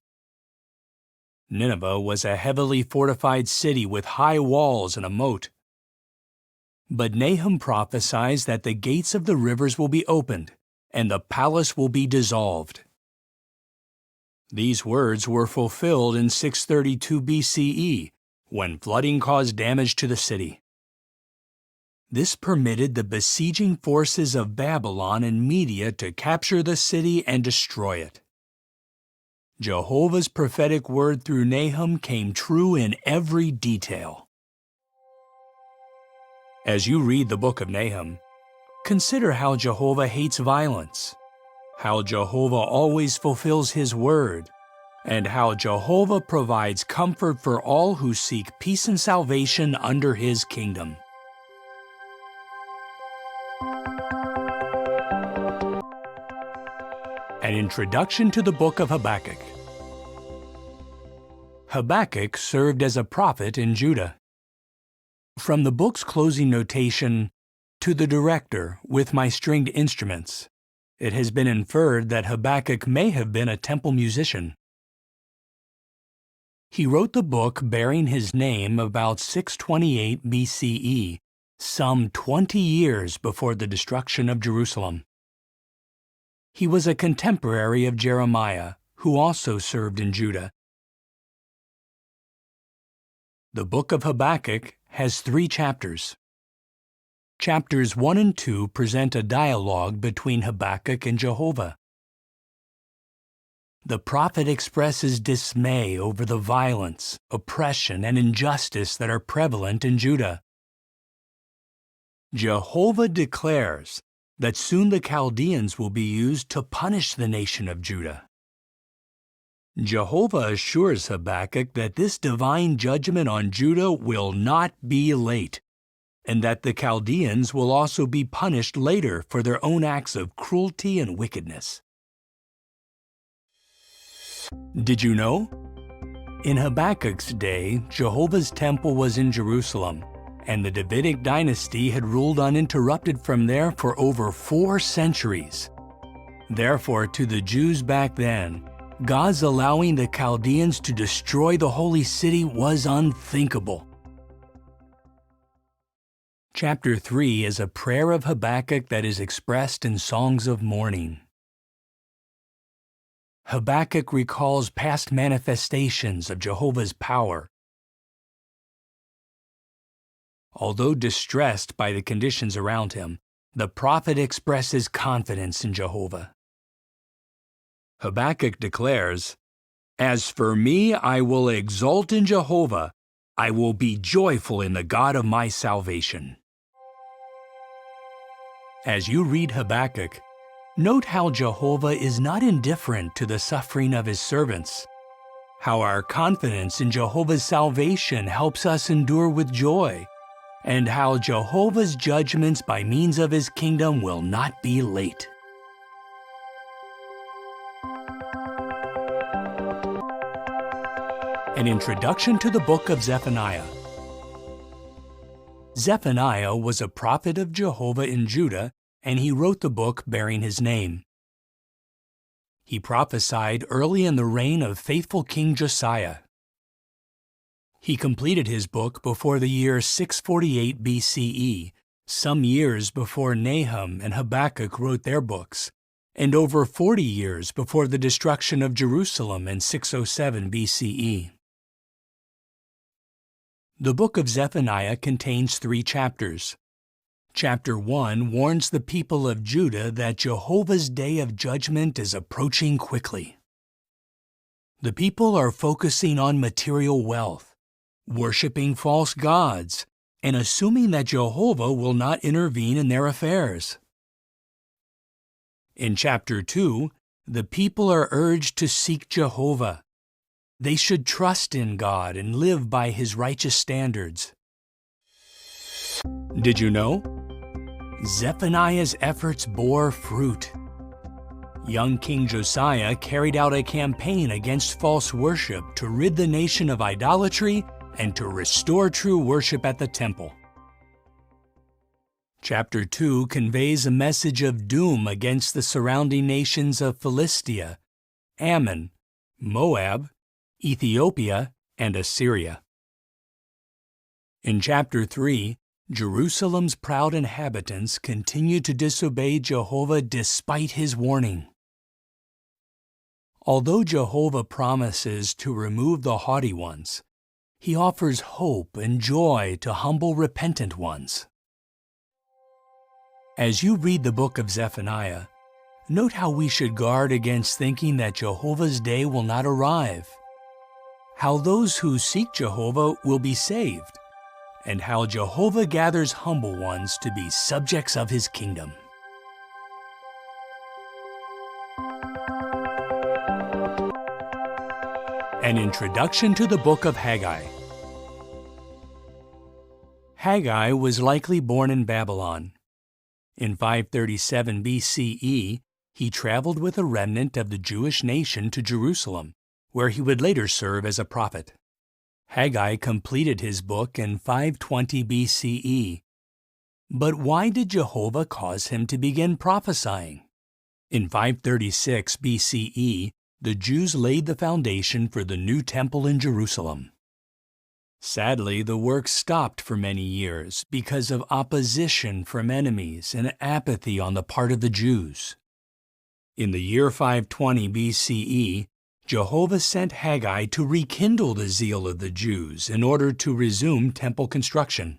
Nineveh was a heavily fortified city with high walls and a moat. But Nahum prophesies that the gates of the rivers will be opened, and the palace will be dissolved. These words were fulfilled in 632 BCE, when flooding caused damage to the city. This permitted the besieging forces of Babylon and Media to capture the city and destroy it. Jehovah's prophetic word through Nahum came true in every detail. As you read the book of Nahum, consider how Jehovah hates violence, how Jehovah always fulfills His word, and how Jehovah provides comfort for all who seek peace and salvation under His kingdom. An introduction to the book of Habakkuk. Habakkuk served as a prophet in Judah. From the book's closing notation, "To the director with my stringed instruments," it has been inferred that Habakkuk may have been a temple musician. He wrote the book bearing his name about 628 BCE, some 20 years before the destruction of Jerusalem. He was a contemporary of Jeremiah, who also served in Judah. The book of Habakkuk has 3 chapters. Chapters 1 and 2 present a dialogue between Habakkuk and Jehovah. The prophet expresses dismay over the violence, oppression, and injustice that are prevalent in Judah. Jehovah declares that soon the Chaldeans will be used to punish the nation of Judah. Jehovah assures Habakkuk that this divine judgment on Judah will not be late, and that the Chaldeans will also be punished later for their own acts of cruelty and wickedness. Did you know? In Habakkuk's day, Jehovah's temple was in Jerusalem, and the Davidic dynasty had ruled uninterrupted from there for over 4 centuries. Therefore, to the Jews back then, God's allowing the Chaldeans to destroy the holy city was unthinkable. Chapter 3 is a prayer of Habakkuk that is expressed in songs of mourning. Habakkuk recalls past manifestations of Jehovah's power. Although distressed by the conditions around him, the prophet expresses confidence in Jehovah. Habakkuk declares, As for me, I will exult in Jehovah. I will be joyful in the God of my salvation. As you read Habakkuk, note how Jehovah is not indifferent to the suffering of his servants, how our confidence in Jehovah's salvation helps us endure with joy, and how Jehovah's judgments by means of his kingdom will not be late. An introduction to the book of Zephaniah. Zephaniah was a prophet of Jehovah in Judah, and he wrote the book bearing his name. He prophesied early in the reign of faithful King Josiah. He completed his book before the year 648 BCE, some years before Nahum and Habakkuk wrote their books, and over 40 years before the destruction of Jerusalem in 607 BCE. The book of Zephaniah contains 3 chapters. Chapter 1 warns the people of Judah that Jehovah's day of judgment is approaching quickly. The people are focusing on material wealth, worshiping false gods, and assuming that Jehovah will not intervene in their affairs. In chapter 2, the people are urged to seek Jehovah. They should trust in God and live by his righteous standards. Did you know? Zephaniah's efforts bore fruit. Young King Josiah carried out a campaign against false worship to rid the nation of idolatry and to restore true worship at the temple. Chapter 2 conveys a message of doom against the surrounding nations of Philistia, Ammon, Moab, Ethiopia, and Assyria. In chapter 3, Jerusalem's proud inhabitants continue to disobey Jehovah despite his warning. Although Jehovah promises to remove the haughty ones, he offers hope and joy to humble, repentant ones. As you read the book of Zephaniah, note how we should guard against thinking that Jehovah's day will not arrive, how those who seek Jehovah will be saved, and how Jehovah gathers humble ones to be subjects of his kingdom. An introduction to the book of Haggai. Haggai was likely born in Babylon. In 537 BCE, he traveled with a remnant of the Jewish nation to Jerusalem, where he would later serve as a prophet. Haggai completed his book in 520 BCE. But why did Jehovah cause him to begin prophesying? In 536 BCE, the Jews laid the foundation for the new temple in Jerusalem. Sadly, the work stopped for many years because of opposition from enemies and apathy on the part of the Jews. In the year 520 BCE, Jehovah sent Haggai to rekindle the zeal of the Jews in order to resume temple construction.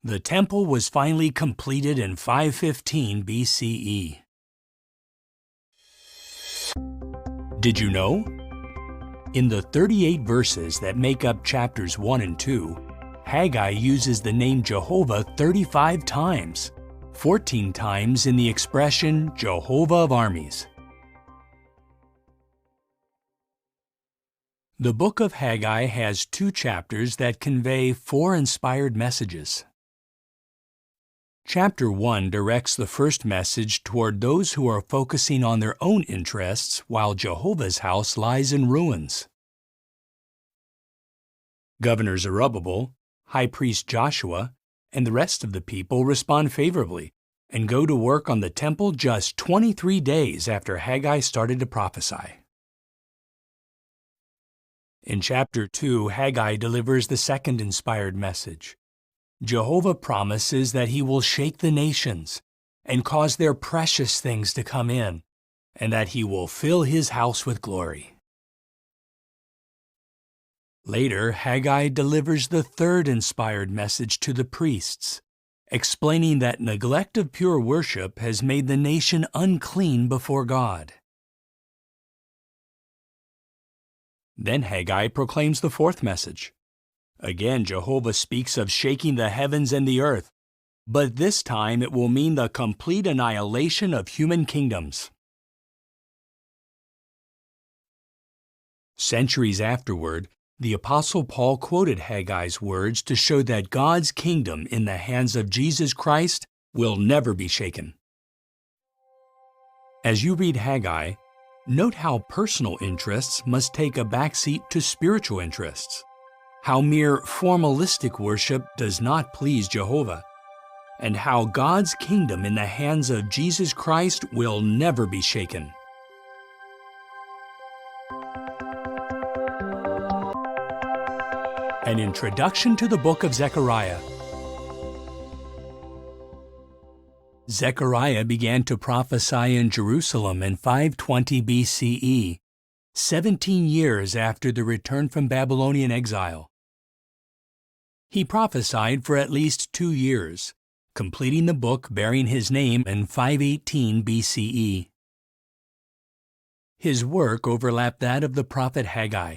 The temple was finally completed in 515 BCE. Did you know? In the 38 verses that make up chapters 1 and 2, Haggai uses the name Jehovah 35 times, 14 times in the expression Jehovah of Armies. The book of Haggai has 2 chapters that convey 4 inspired messages. Chapter 1 directs the first message toward those who are focusing on their own interests while Jehovah's house lies in ruins. Governor Zerubbabel, High Priest Joshua, and the rest of the people respond favorably and go to work on the temple just 23 days after Haggai started to prophesy. In chapter 2, Haggai delivers the second inspired message. Jehovah promises that he will shake the nations and cause their precious things to come in, and that he will fill his house with glory. Later, Haggai delivers the third inspired message to the priests, explaining that neglect of pure worship has made the nation unclean before God. Then Haggai proclaims the fourth message. Again, Jehovah speaks of shaking the heavens and the earth, but this time it will mean the complete annihilation of human kingdoms. Centuries afterward, the Apostle Paul quoted Haggai's words to show that God's kingdom in the hands of Jesus Christ will never be shaken. As you read Haggai, note how personal interests must take a backseat to spiritual interests, how mere formalistic worship does not please Jehovah, and how God's kingdom in the hands of Jesus Christ will never be shaken. An introduction to the book of Zechariah. Zechariah began to prophesy in Jerusalem in 520 BCE, 17 years after the return from Babylonian exile. He prophesied for at least 2 years, completing the book bearing his name in 518 BCE. His work overlapped that of the prophet Haggai.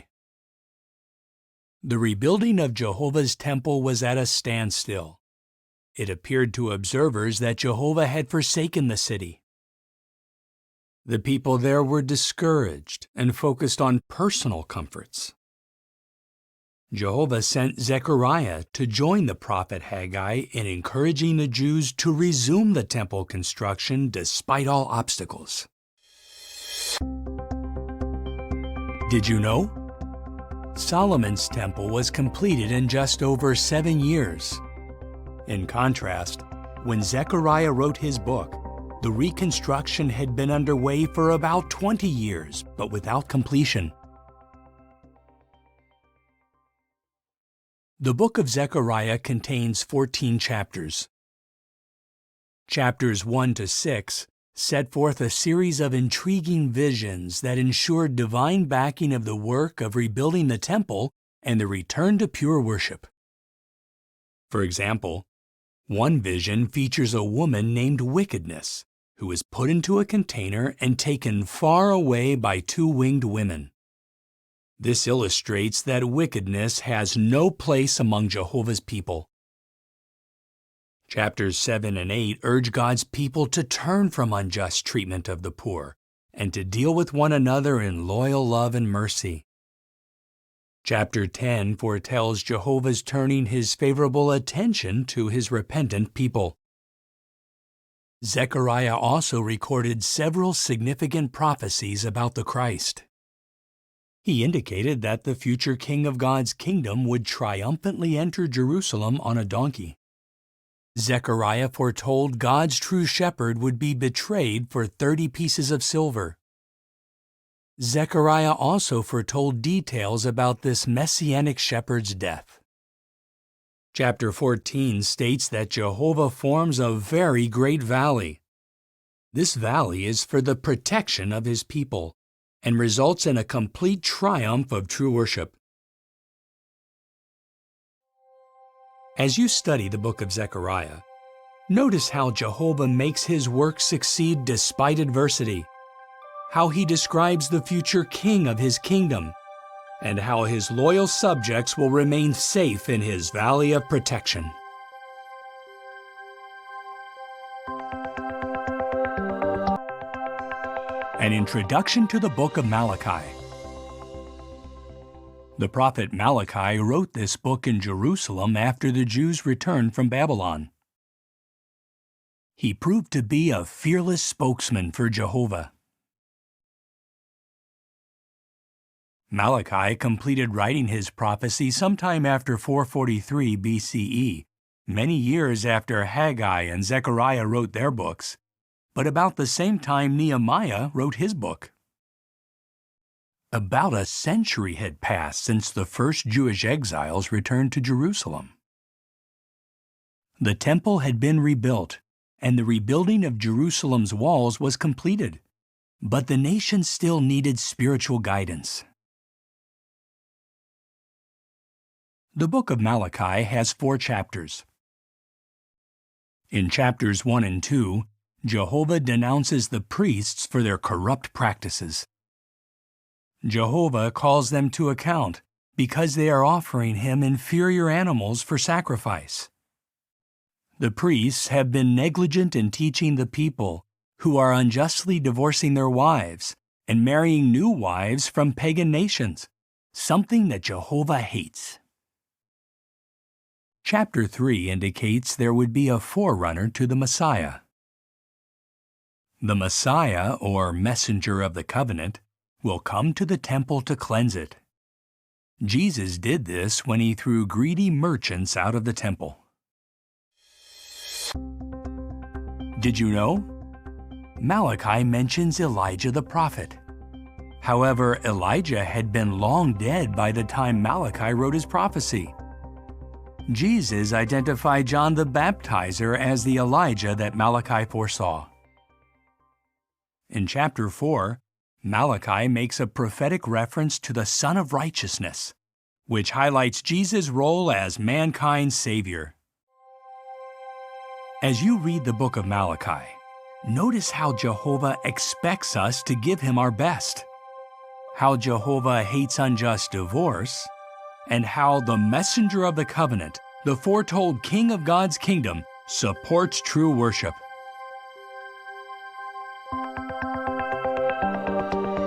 The rebuilding of Jehovah's temple was at a standstill. It appeared to observers that Jehovah had forsaken the city. The people there were discouraged and focused on personal comforts. Jehovah sent Zechariah to join the prophet Haggai in encouraging the Jews to resume the temple construction despite all obstacles. Did you know? Solomon's temple was completed in just over 7 years. In contrast, when Zechariah wrote his book, the reconstruction had been underway for about 20 years, but without completion. The book of Zechariah contains 14 chapters. Chapters 1 to 6 set forth a series of intriguing visions that ensured divine backing of the work of rebuilding the temple and the return to pure worship. For example, one vision features a woman named Wickedness, who is put into a container and taken far away by 2 winged women. This illustrates that wickedness has no place among Jehovah's people. Chapters 7 and 8 urge God's people to turn from unjust treatment of the poor and to deal with one another in loyal love and mercy. Chapter 10 foretells Jehovah's turning his favorable attention to his repentant people. Zechariah also recorded several significant prophecies about the Christ. He indicated that the future king of God's kingdom would triumphantly enter Jerusalem on a donkey. Zechariah foretold God's true shepherd would be betrayed for 30 pieces of silver. Zechariah also foretold details about this messianic shepherd's death. Chapter 14 states that Jehovah forms a very great valley. This valley is for the protection of his people and results in a complete triumph of true worship. As you study the book of Zechariah, notice how Jehovah makes his work succeed despite adversity, how he describes the future king of his kingdom, and how his loyal subjects will remain safe in his valley of protection. An introduction to the book of Malachi. The prophet Malachi wrote this book in Jerusalem after the Jews returned from Babylon. He proved to be a fearless spokesman for Jehovah. Malachi completed writing his prophecy sometime after 443 BCE, many years after Haggai and Zechariah wrote their books, but about the same time Nehemiah wrote his book. About a century had passed since the first Jewish exiles returned to Jerusalem. The temple had been rebuilt, and the rebuilding of Jerusalem's walls was completed, but the nation still needed spiritual guidance. The book of Malachi has 4 chapters. In chapters 1 and 2, Jehovah denounces the priests for their corrupt practices. Jehovah calls them to account because they are offering him inferior animals for sacrifice. The priests have been negligent in teaching the people who are unjustly divorcing their wives and marrying new wives from pagan nations, something that Jehovah hates. Chapter 3 indicates there would be a forerunner to the Messiah. The Messiah, or messenger of the covenant, will come to the temple to cleanse it. Jesus did this when he threw greedy merchants out of the temple. Did you know? Malachi mentions Elijah the prophet. However, Elijah had been long dead by the time Malachi wrote his prophecy. Jesus identified John the Baptizer as the Elijah that Malachi foresaw. In chapter 4, Malachi makes a prophetic reference to the Son of Righteousness, which highlights Jesus' role as mankind's Savior. As you read the book of Malachi, notice how Jehovah expects us to give him our best, how Jehovah hates unjust divorce, and how the messenger of the covenant, the foretold King of God's kingdom, supports true worship.